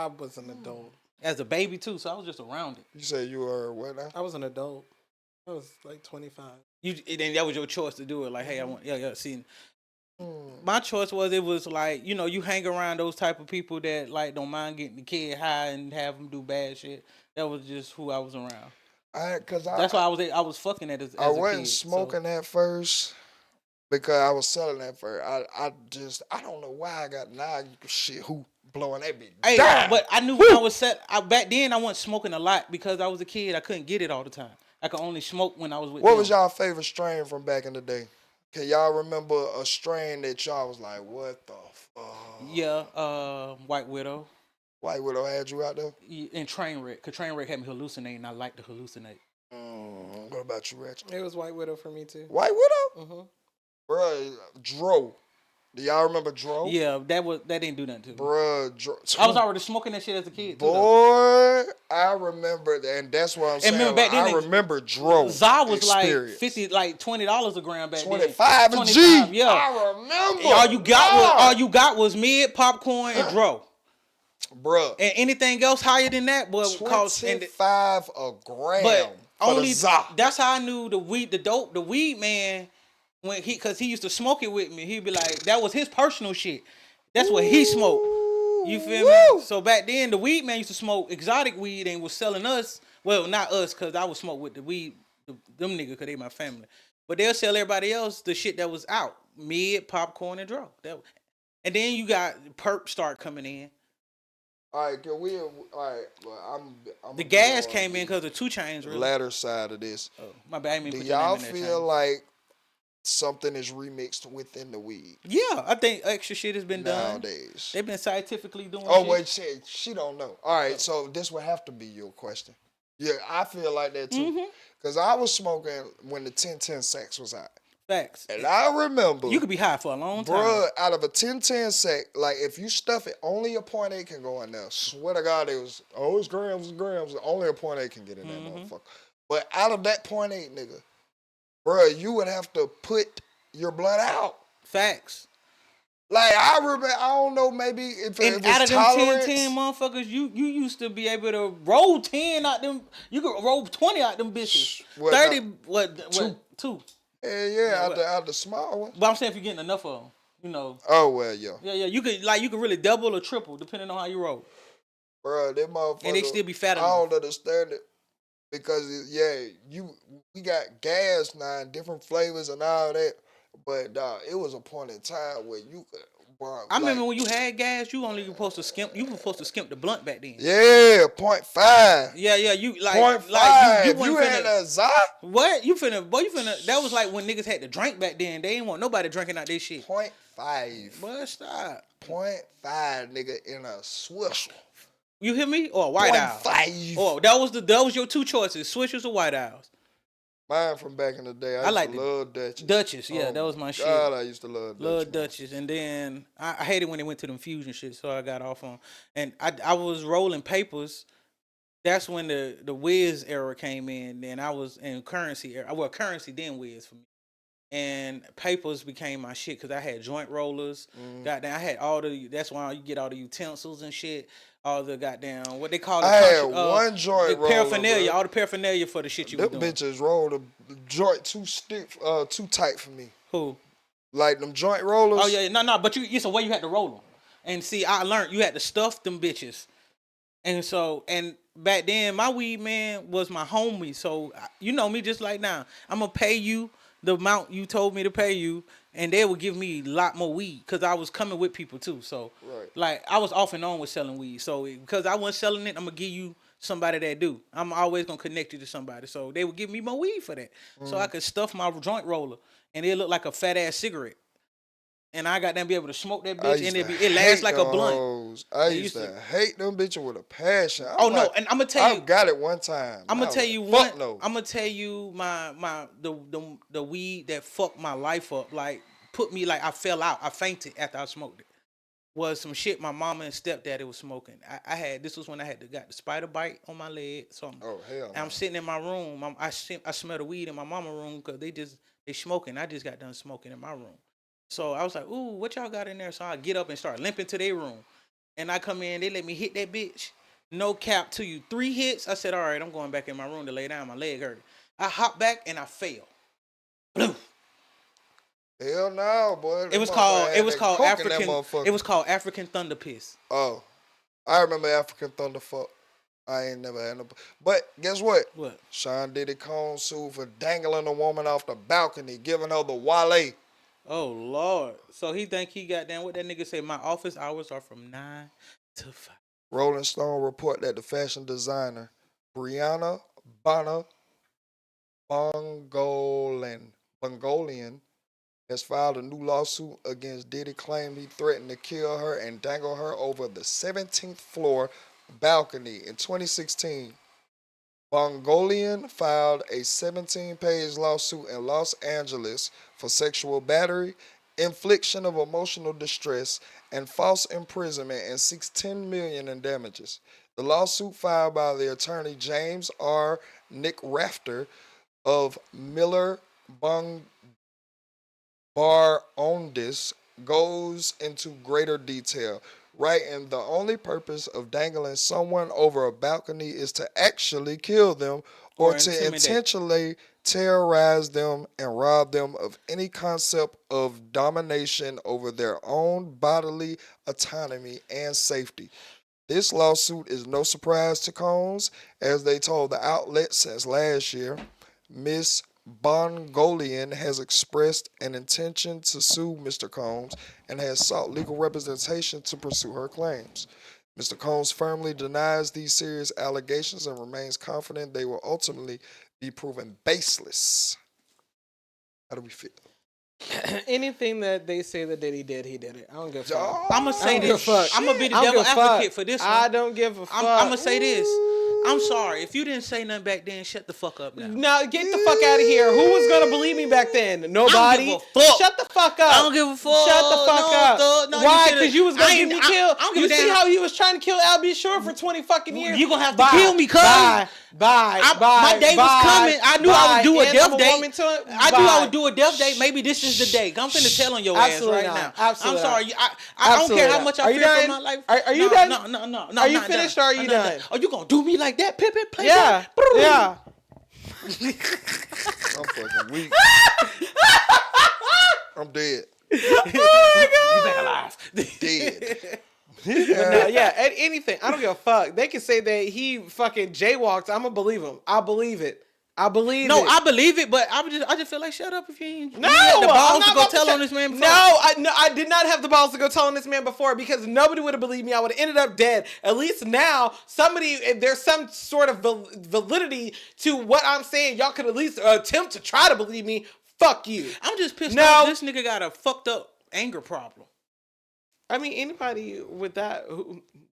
was an adult. As a baby too, so I was just around it. You said you were what now? I was an adult. I was like 25. Then that was your choice to do it. Like, hey, I want see. My choice was it was like, you know, you hang around those type of people that like don't mind getting the kid high and have them do bad shit. That was just who I was around. That's why I was fucking at as I a wasn't kid, smoking at first because I was selling at first. I don't know why I got shit who blowing that bitch. Hey, down. but I knew when I was back then I wasn't smoking a lot because I was a kid. I couldn't get it all the time. I could only smoke when I was with What them. was y'all favorite strain from back in the day? Can y'all remember a strain that y'all was like, what the fuck? Yeah, White Widow. White Widow had you out there? And Trainwreck. Because Trainwreck had me hallucinating. I like to hallucinate. about you, Ratchet? It was White Widow for me too. White Widow? Mm-hmm. Bruh, Dro. Do y'all remember Dro? Yeah, that didn't do nothing to me. Bruh, Dro. I was already smoking that shit as a kid too. Boy, I remember that, and that's what I'm saying. remember back then, I remember Dro. ZA was experience. like $20 a gram back 25 then. a G. Yeah. I remember. All you got was mid, popcorn, and Dro. Bruh. And anything else higher than that, boy, 25 a gram. But only the ZA. that's how I knew the weed man, cause he used to smoke it with me. He'd be like, that was his personal shit. That's what he smoked. You feel me? So back then, the weed man used to smoke exotic weed and was selling us. Well, not us, cause I would smoke with the weed, them niggas, cause they my family. But they'll sell everybody else the shit that was out, mid, popcorn, and Dro. And then you got perp start coming in. All right, can we? All right, well, I'm The gas came in because of 2 Chainz. Really. Latter side of this. Oh, my bad. I didn't mean Do put your name y'all in that feel chain. like something is remixed within the weed Yeah, I think extra shit has been done. nowadays? They've been scientifically doing Oh shit. wait, she don't know. All right, so this would have to be your question. Yeah, I feel like that too. Cause I was smoking when the 1010 sax was out. Facts. And I remember You could be high for a long time. bruh, out of a 1010 sack, like if you stuff it, only a 0.8 can go in there. Swear to God, it's grams. Only a 0.8 can get in that motherfucker. But out of that 0.8, nigga, bruh, you would have to put your blood out. Facts. Like I remember, I don't know, maybe if it was out of them tolerance. 10 motherfuckers, you used to be able to roll 10 out them. You could roll 20 out them bitches. What, 30, two. Yeah, out the small one. But I'm saying if you're getting enough of them, you know. Oh well, yeah. Yeah, you could really double or triple depending on how you roll. Bruh, them motherfuckers. And they still be fat enough. I don't understand it. Because we got gas now and different flavors and all that. But it was a point in time where you could. I remember when you had gas, you only supposed to skimp. You were supposed to skimp the blunt back then. Yeah, 0.5. Yeah, you like 0.5. like you you had that ZA? What you finna? That was like when niggas had to drink back then. They didn't want nobody drinking out this shit. 0.5. But stop. 0.5, nigga, in a Swisher. You hear me? Or a White Owl? 0.5. Oh, that was your 2 choices: Swishers or White Owls. Mine from back in the day. I used to love Dutchess. Dutchess, yeah, that was my shit. God, I used to love Dutchess. Love Dutchess, and then I hated when they went to them fusion shit, so I got off on. And I was rolling papers. That's when the Wiz era came in. Then I was in currency era. Well, currency then Wiz for me. And papers became my shit because I had joint rollers. Goddamn, I had that's why you get all the utensils and shit. All the goddamn, what they call it. I had one joint roller. Paraphernalia, bro. All the paraphernalia for the shit you them was doing. Bitches rolled a joint too tight for me. Who? Like them joint rollers. Oh yeah, no, but it's a way you had to roll them. And see, I learned you had to stuff them bitches. And back then, my weed man was my homie. So you know me just like now. I'm gonna pay you the amount you told me to pay you, and they would give me a lot more weed because I was coming with people too. So, like, I was off and on with selling weed. So, because I wasn't selling it, I'm going to give you somebody that do. I'm always going to connect you to somebody. So, they would give me more weed for that. So, I could stuff my joint roller, and it looked like a fat-ass cigarette. And I got them be able to smoke that bitch, and it lasts like a blunt. I used to hate them bitches with a passion. No, and I'm gonna tell you, I got it one time. I'm gonna tell you what. No. I'm gonna tell you the weed that fucked my life up, like put me like I fell out, I fainted after I smoked it. Was some shit my mama and stepdaddy was smoking. This was when I got the spider bite on my leg. So I'm sitting in my room. I smell the weed in my mama room because they smoking. I just got done smoking in my room. So I was like, ooh, what y'all got in there? So I get up and start limping to their room. And I come in, they let me hit that bitch. No cap to you. 3 hits. I said, all right, I'm going back in my room to lay down. My leg hurt. I hopped back and I fell. Blue. Hell no, boy. It was called African Thunder Piss. Oh. I remember African Thunder fuck. I ain't never had no. But guess what? What? Sean Diddy Cone sued for dangling a woman off the balcony, giving her the Wale. Oh, Lord. So he think he got down. What that nigga say? My office hours are from 9 to 5. Rolling Stone report that the fashion designer Brianna Bonner Bongolian has filed a new lawsuit against Diddy, claiming he threatened to kill her and dangle her over the 17th floor balcony in 2016. Bongolian filed a 17-page lawsuit in Los Angeles for sexual battery, infliction of emotional distress, and false imprisonment and seeks $10 million in damages. The lawsuit filed by the attorney James R. Nick Rafter of Miller Bar Ondis goes into greater detail, writing the only purpose of dangling someone over a balcony is to actually kill them or to intimidate. intentionally terrorize them and rob them of any concept of domination over their own bodily autonomy and safety. This lawsuit is no surprise to Combs, as they told the outlet since last year. Miss Bongolian has expressed an intention to sue Mr. Combs and has sought legal representation to pursue her claims. Mr. Combs firmly denies these serious allegations and remains confident they will ultimately be proven baseless. How do we feel? Anything that they say that Diddy did, he did it. I don't give a fuck. I'm gonna say I don't give this. a fuck. I'm gonna be the I don't devil give a fuck. advocate for this one. I don't give a fuck. I'm gonna say this. I'm sorry if you didn't say nothing back then. Shut the fuck up now. Now get the fuck out of here. Who was gonna believe me back then? Nobody. give a fuck. Shut the fuck up. I don't give a fuck. Shut the fuck No, up. thug. No, Why? you Because you was gonna I get ain't- me I- killed. I don't give You a see damn. how he was trying to kill Al B. Shore for 20 fucking years. You gonna have to kill me, cuz. Bye. My day was coming. I knew I would do a death date. I knew I would do a death date. Maybe this is the day. I'm finna tell on your Absolutely ass right not. now. Absolutely I'm sorry. not. I don't care Absolutely how not. much Are I you fear for done? my life. Are you No, done? No. Are you I'm not finished done. or are you I'm not done? Oh, you gonna do me like that? Pip, play Yeah. that? Yeah. I'm fucking weak. I'm dead. You back alive. Dead. But no, yeah, anything. I don't give a fuck. They can say that he fucking jaywalked. I'm gonna believe him. I believe it. I believe No, it. I believe it, but I just feel like shut up if you ain't. No, you had the I'm balls not to go about tell to on this man. Before. No, I did not have the balls to go tell on this man before because nobody would have believed me. I would have ended up dead. At least now, there's some sort of validity to what I'm saying. Y'all could at least attempt to try to believe me. Fuck you. I'm just pissed No. off. This nigga got a fucked up anger problem. I mean, anybody with that,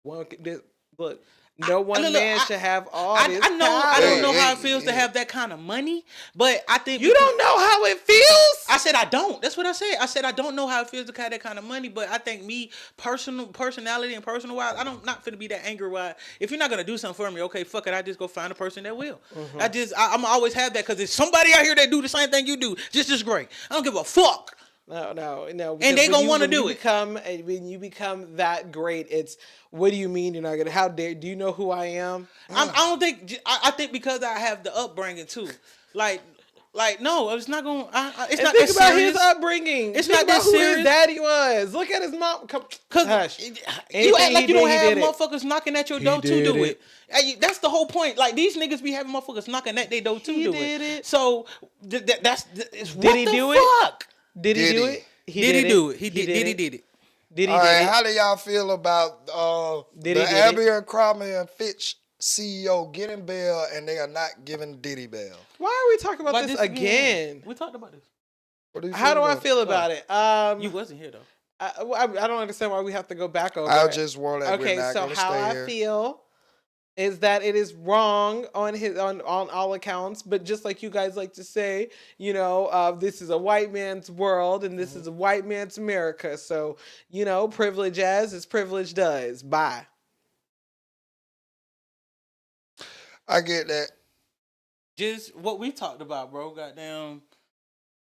look, no one man should have all this. I know. I power. don't know how it Hey, feels to yeah. have that kind of money, but I think You don't know how it feels. I said I don't. That's what I said. I said I don't know how it feels to have that kind of money, but I think me, personality and personal wise, I'm not finna be that angry wise. If you're not gonna do something for me, okay, fuck it. I just go find a person that will. I'm always have that because there's somebody out here that do the same thing you do, just as great. I don't give a fuck. No. And they gonna want to do it. When you become that great, it's what do you mean you're not gonna? How dare? Do you know who I am? I don't think. I think because I have the upbringing too. Like no, it's not gonna. It's And not think that about serious. his upbringing. It's Think not that about who serious. his daddy was. Look at his mom. Cause Hush. you Anything act like he you don't did, he have did it. motherfuckers knocking at your door to did do it. it. That's the whole point. Like these niggas be having motherfuckers knocking at their door to He do did it. it. So that's Did he do it? fuck? Did he do Did it? Did he do it? He did did it. it. Did he All do right, it? how do y'all feel about Diddy the did it. Abigail Crowley and Fitch CEO getting bail and they are not giving Diddy bail? Why are we talking about this again? We talked about this. What do you How do I about it? feel about it? You wasn't here though. I don't understand why we have to go back over I it. just want to. Okay, We're not so gonna how stay I here. feel is that it is wrong on all accounts, but just like you guys like to say, you know, this is a white man's world and this is a white man's America. So, you know, privilege as privilege does. Bye. I get that. Just what we talked about, bro. Goddamn.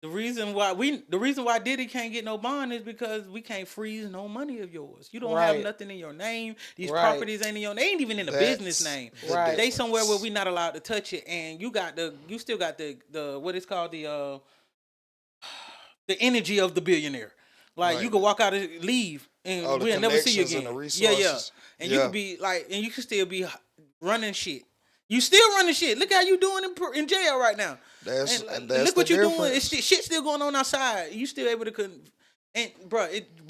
The reason why Diddy can't get no bond is because we can't freeze no money of yours. You don't have Right. nothing in your name. These Right. properties ain't in your name. They ain't even in the That's business name. the Right. They somewhere where we not allowed to touch it, and you still got the what is called the energy of the billionaire. Like Right. you can walk out and leave, and Oh, the we'll never see you connections and again. the Yeah, resources. and you Yeah. could be like, and you can still be running shit. You still running shit. Look how you doing in jail right now. That's And that's look what the you doing. difference. Shit still going on outside. You still able to And bro,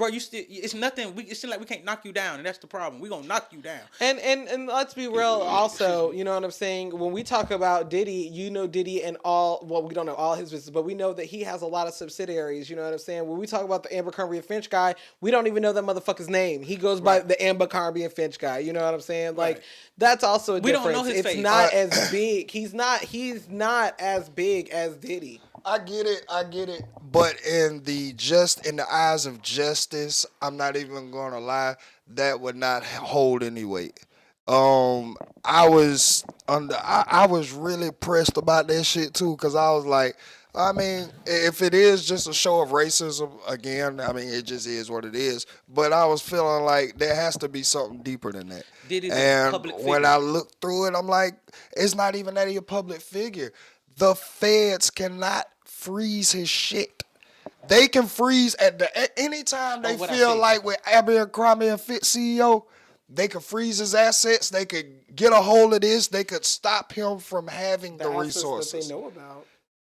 you still, it's nothing. It seems like we can't knock you down, and that's the problem. We gonna knock you down. And let's be real. Also, you know what I'm saying. When we talk about Diddy, you know Diddy and all. Well, we don't know all his business, but we know that he has a lot of subsidiaries. You know what I'm saying. When we talk about the Abercrombie and Finch guy, we don't even know that motherfucker's name. He goes by the Abercrombie and Finch guy. You know what I'm saying. Like that's also a difference. We don't know his it's face. not as big. He's not as big as Diddy. I get it. But in the eyes of justice, I'm not even gonna lie, that would not hold any weight. I was really pressed about that shit too, cause I was like, I mean, if it is just a show of racism, again, I mean, it just is what it is. But I was feeling like there has to be something deeper than that. Diddy's and a public figure. when I looked through it, I'm like, it's not even that he a public figure. The feds cannot freeze his shit. They can freeze at any time they feel like with Abercrombie and Fitch CEO, they could freeze his assets. They could get a hold of this. They could stop him from having the resources that they know about.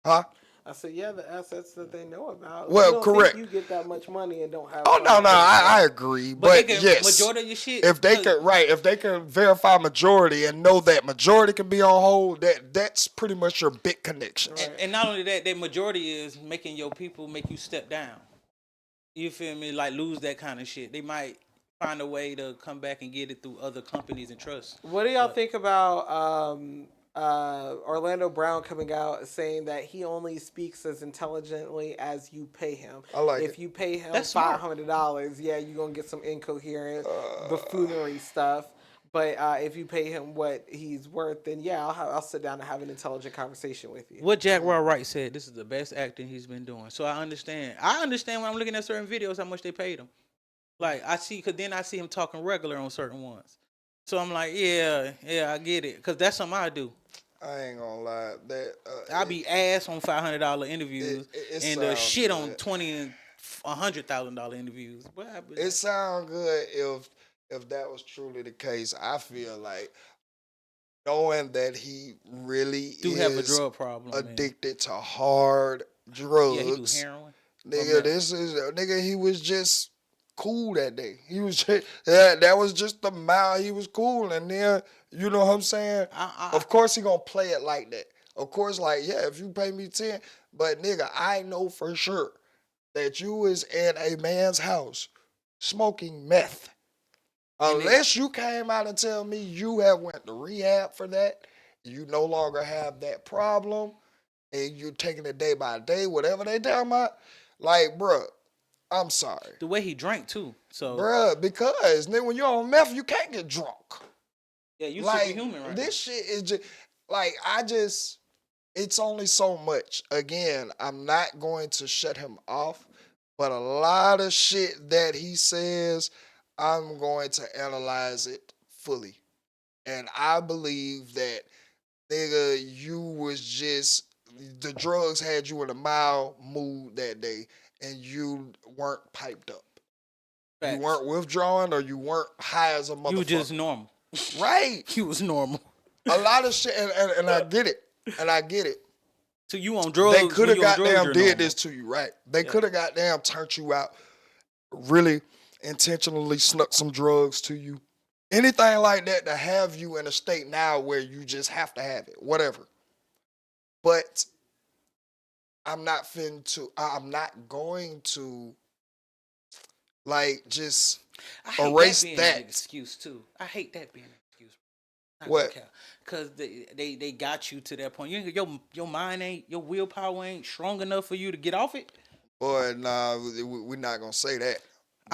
Huh? I said, yeah, the assets that they know about. Well, you don't correct. Think you get that much money and don't have. Oh no, I agree, but they can, yes, majority of your shit. if they can verify majority and know that majority can be on hold, that's pretty much your big connection. Right. And not only that, their majority is making your people make you step down. You feel me? Like lose that kind of shit. They might find a way to come back and get it through other companies and trusts. What do y'all think about Orlando Brown coming out saying that he only speaks as intelligently as you pay him? I like if it. you pay him $500, yeah, you're gonna get some incoherent buffoonery stuff. But if you pay him what he's worth, then yeah, I'll sit down and have an intelligent conversation with you. What Jaguar Wright said, this is the best acting he's been doing. So I understand. I understand when I'm looking at certain videos how much they paid him. Like I see, cause then I see him talking regular on certain ones. So I'm like, yeah, I get it, cause that's something I do. I ain't gonna lie, that I be ass on $500 interviews and shit on good. $20,000 and $100,000 interviews. It sound good if that was truly the case. I feel like knowing that he really have a drug problem, addicted to hard drugs. Yeah, he do heroin. Nigga, he was just cool that day. He was just, that was just the mile he was cool, and then you know what I'm saying. Of course he gonna play it like that. Of course, like yeah, if you pay me 10, but nigga, I know for sure that you was in a man's house smoking meth. Unless you came out and tell me you have went to rehab for that, you no longer have that problem, and you're taking it day by day, whatever they talking about. Like, bruh, I'm sorry. The way he drank too. So Bruh, because then when you're on meth, you can't get drunk. Yeah, you like, superhuman right this shit is just like it's only so much. Again, I'm not going to shut him off, but a lot of shit that he says, I'm going to analyze it fully. And I believe that nigga, you was just the drugs had you in a mild mood that day and you weren't piped up. Facts. You weren't withdrawing or you weren't high as a motherfucker. You were just normal. Right. You was normal. A lot of shit, and I get it. And I get it. So you on drugs. They could have goddamn did normal. this to you, right? They could have goddamn turned you out, really intentionally snuck some drugs to you. Anything like that to have you in a state now where you just have to have it, whatever. But I'm not going to like just erase that. An excuse too. I hate that being an excuse. What? Because they got you to that point. Your mind ain't, your willpower ain't strong enough for you to get off it. Boy, nah, we're not gonna say that.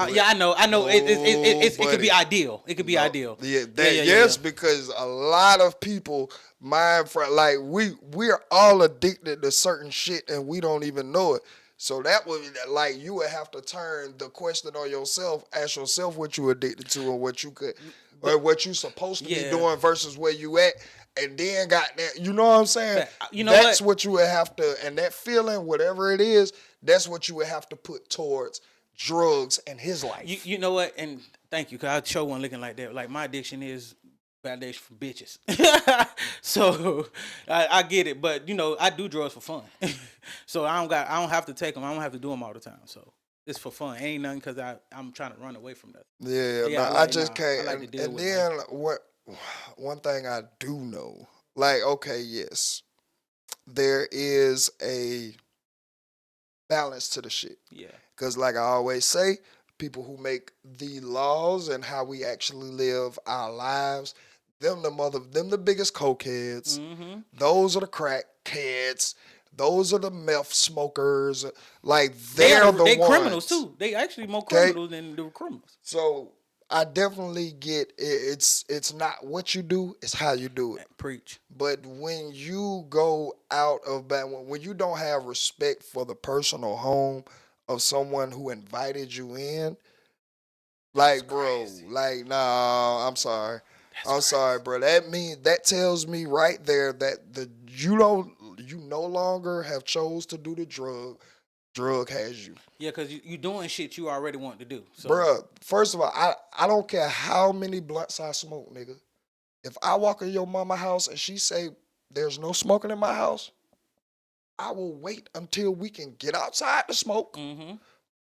Yeah, I know. It could be ideal. It could be ideal. Yes, because a lot of people like we are all addicted to certain shit and we don't even know it. So that would like you would have to turn the question on yourself, ask yourself what you addicted to or what you could or what you supposed to be doing versus where you at, and then got that. You know what I'm saying? That's what you would have to, and that feeling, whatever it is, that's what you would have to put towards drugs in his life. You know what? And thank you, because I sure wasn't looking like that. Like my addiction is validation for bitches. So I get it, but I do drugs for fun. So I don't have to take them. I don't have to do them all the time. So it's for fun. Ain't nothing because I'm trying to run away from that. Yeah, I I like, just can't. I like to deal And with then one thing I do know, like, okay, yes, there is a balance to the shit. Yeah. Because, like I always say, people who make the laws and how we actually live our lives, them the biggest cokeheads. Mm-hmm. Those are the crackheads. Those are the meth smokers. Like, they're the they ones. criminals too. They actually more criminals than the criminals. So I definitely get it. It's not what you do, it's how you do it. Preach. But when you go out of when you don't have respect for the personal home of someone who invited you in, like, bro, like, nah, I'm sorry. I'm sorry, bro. That tells me right there that you no longer have chose to do the drug. Drug has you. Yeah, because you doing shit you already want to do. So. Bruh, first of all, I don't care how many blunts I smoke, nigga. If I walk in your mama house and she say there's no smoking in my house, I will wait until we can get outside to smoke. Mm-hmm.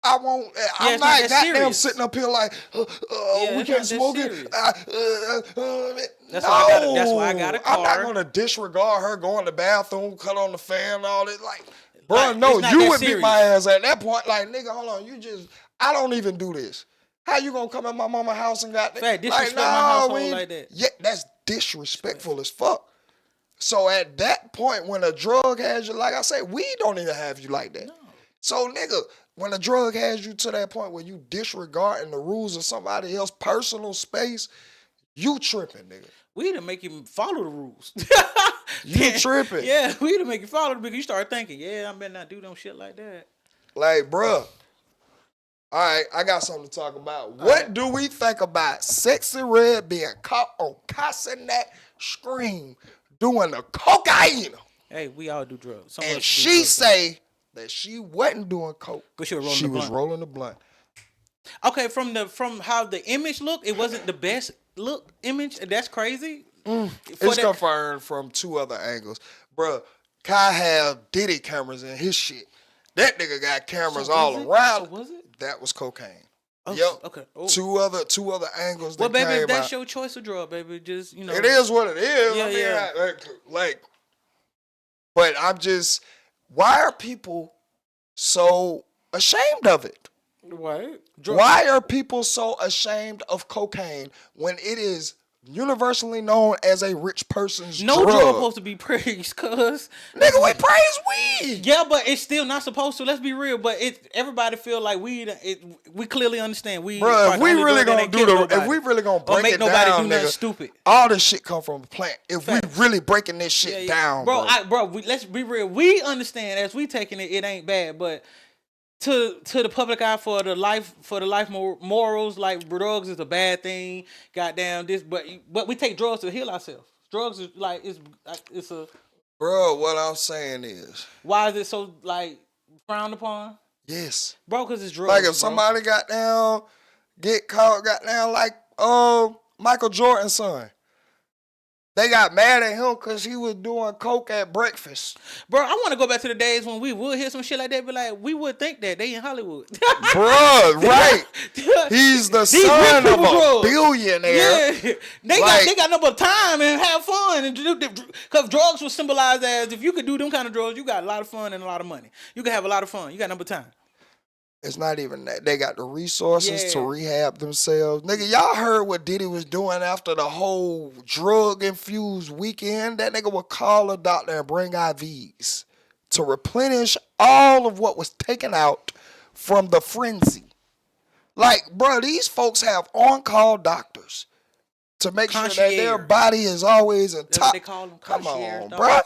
I won't. I'm not goddamn sitting up here like, we can't smoke it. That's why I got a car. I'm not gonna disregard her going to the bathroom, cut on the fan, all that. Like, bro, no, you would beat my ass at that point. Like, nigga, hold on, I don't even do this. How you gonna come in my mama's house and got that? Disrespect my household like that. Yeah, that's disrespectful as fuck. So at that point, when a drug has you, like I said, we don't even have you like that. No. So, nigga, when a drug has you to that point where you disregarding the rules of somebody else's personal space, you tripping, nigga. We to make you follow the rules. You tripping. Yeah, we to make you follow the because you start thinking, I better not do no shit like that. Like, bruh. All right, I got something to talk about. What do we think about Sexy Red being caught on Cassinet Scream doing the cocaine? Hey, we all do drugs. And she say that she wasn't doing coke. But she was rolling the blunt. Okay, from how the image looked, it wasn't the best look image. That's crazy. It's confirmed from two other angles. Bruh, Kai have Diddy cameras in his shit. That nigga got cameras all around. So was it? That was cocaine. Oh, yep. Okay. Oh. Two other angles. Well, baby, if that's your choice of drug, baby, just It is what it is. Yeah, But I'm just. Why are people so ashamed of it? What? Why are people so ashamed of cocaine when it is universally known as a rich person's drug? No drug supposed to be praised, cuz. Nigga, we praise weed. Yeah, but it's still not supposed to. Let's be real. But everybody feel like weed. We clearly understand weed. Bro, if we really gonna break make it nobody down, do nothing nigga, stupid. All this shit come from a plant. If we really breaking this shit down, bro. Let's be real. We understand as we taking it, it ain't bad, but. To the public eye for the life morals, like drugs is a bad thing. Goddamn this, but we take drugs to heal ourselves. Drugs is like it's a. Bro, what I'm saying is, why is it so like frowned upon? Yes, bro, because it's drugs. Like if somebody get caught like Michael Jordan's son. They got mad at him because he was doing coke at breakfast. Bro, I want to go back to the days when we would hear some shit like that, but like we would think that they in Hollywood. Bro, right. He's the son of a billionaire. Yeah. They got no but time and have fun. Because drugs was symbolized as if you could do them kind of drugs, you got a lot of fun and a lot of money. You can have a lot of fun. You got no time. It's not even that. They got the resources to rehab themselves. Nigga, y'all heard what Diddy was doing after the whole drug-infused weekend? That nigga would call a doctor and bring IVs to replenish all of what was taken out from the frenzy. Like, bro, these folks have on-call doctors to make sure that their body is always in top. They call them Come on, bro.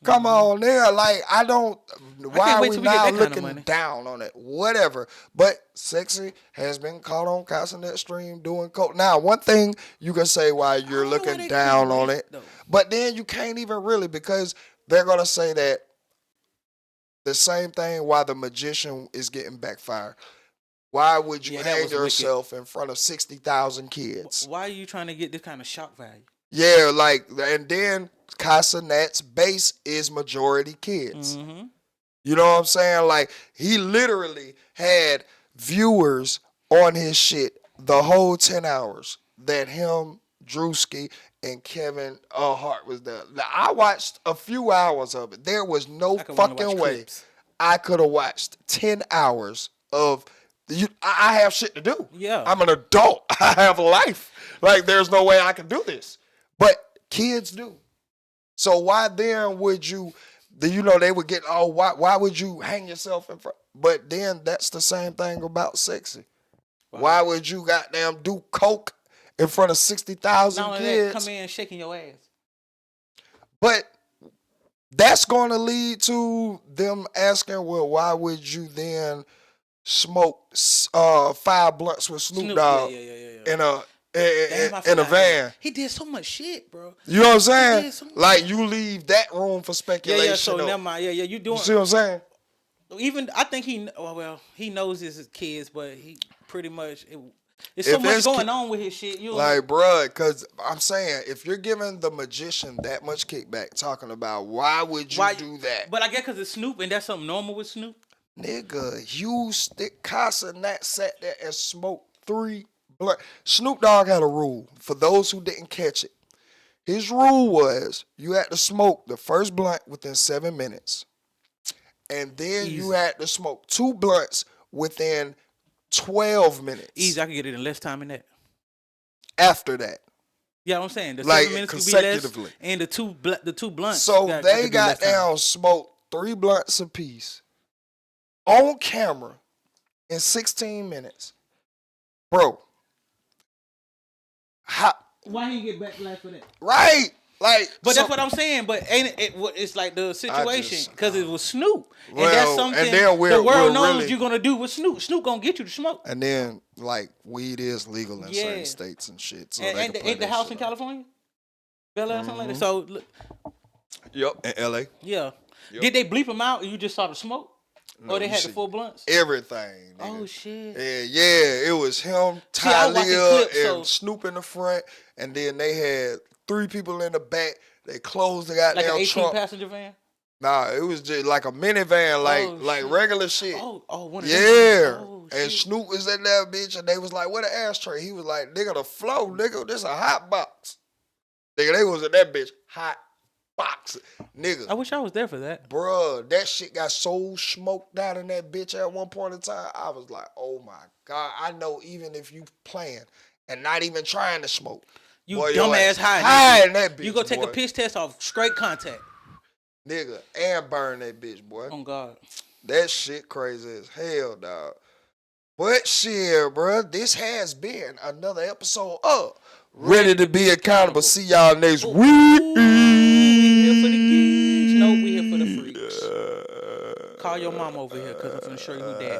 Come on there. Like, why are we now looking down on it? Whatever. But Sexy has been caught on Cassinet Stream doing coke. Now, one thing you can say why you're looking down on it, but then you can't even really, because they're going to say that the same thing why the magician is getting backfired. Why would you hang yourself in front of 60,000 kids? Why are you trying to get this kind of shock value? Yeah, like, and then Cassinet's base is majority kids. Mm-hmm. You know what I'm saying? Like, he literally had viewers on his shit the whole 10 hours that him, Drewski, and Kevin Hart was there. Now, I watched a few hours of it. There was no fucking way I could have watched 10 hours of I have shit to do. Yeah. I'm an adult. I have a life. Like, there's no way I can do this. But kids do. So why then would you, they would get, why would you hang yourself in front? But then that's the same thing about sexy. Wow. Why would you goddamn do coke in front of 60,000 kids? Come in shaking your ass. But that's going to lead to them asking, well, why would you then smoke 5 blunts with Snoop Dogg in a van? He did so much shit, bro. You know what I'm saying? Like, you leave that room for speculation. Yeah, so never mind. Yeah, you doing. You see what I'm saying? Even I think he knows this is kids, but he pretty much it's so much going on with his shit. Like, bruh, because I'm saying, if you're giving the magician that much kickback, talking about why would you do that? But I guess because it's Snoop, and that's something normal with Snoop. Nigga, you Casa Nat sat there and smoked 3 blunts. Snoop Dogg had a rule. For those who didn't catch it, his rule was you had to smoke the first blunt within 7 minutes. And then you had to smoke 2 blunts within 12 minutes. Easy, I could get it in less time than that. After that. Yeah, I'm saying the like 7 minutes consecutively. Could be less, and the two blunts. So they got down, smoked 3 blunts apiece on camera in 16 minutes. Bro. Why he get backlash for that? Right. Like, but that's what I'm saying. But ain't it? It's like the situation because it was Snoop, and that's something the world knows you're gonna do with Snoop. Snoop gonna get you to smoke. And then, like, weed is legal in certain states and shit. So ain't the house in California? Bel Air, something like that. So, look. Yep, in LA. Yeah. Yep. Did they bleep him out and you just saw the smoke? No, or they had the full blunts? Everything. Nigga. Oh, shit. Yeah, it was him, Tyler, and Snoop in the front, and then they had 3 people in the back. They closed the goddamn trunk. Like an 18-passenger van? Nah, it was just like a minivan, like regular shit. One of them. And Snoop was in that bitch, and they was like, "What an ashtray?" He was like, "Nigga, the flow, nigga, this a hot box." Nigga, they was in that bitch, hot box, nigga. I wish I was there for that. Bruh, that shit got so smoked out in that bitch at one point in time. I was like, oh my God. I know even if you playing and not even trying to smoke. You dumbass high in that bitch, you go take a piss test off straight contact. Nigga, and burn that bitch, boy. Oh, God. That shit crazy as hell, dog. But shit, bruh, this has been another episode of Ready to Be Accountable. See y'all next week. We here for the geeks. No, we here for the freaks. Call your mom over here because I'm finna show you who daddy.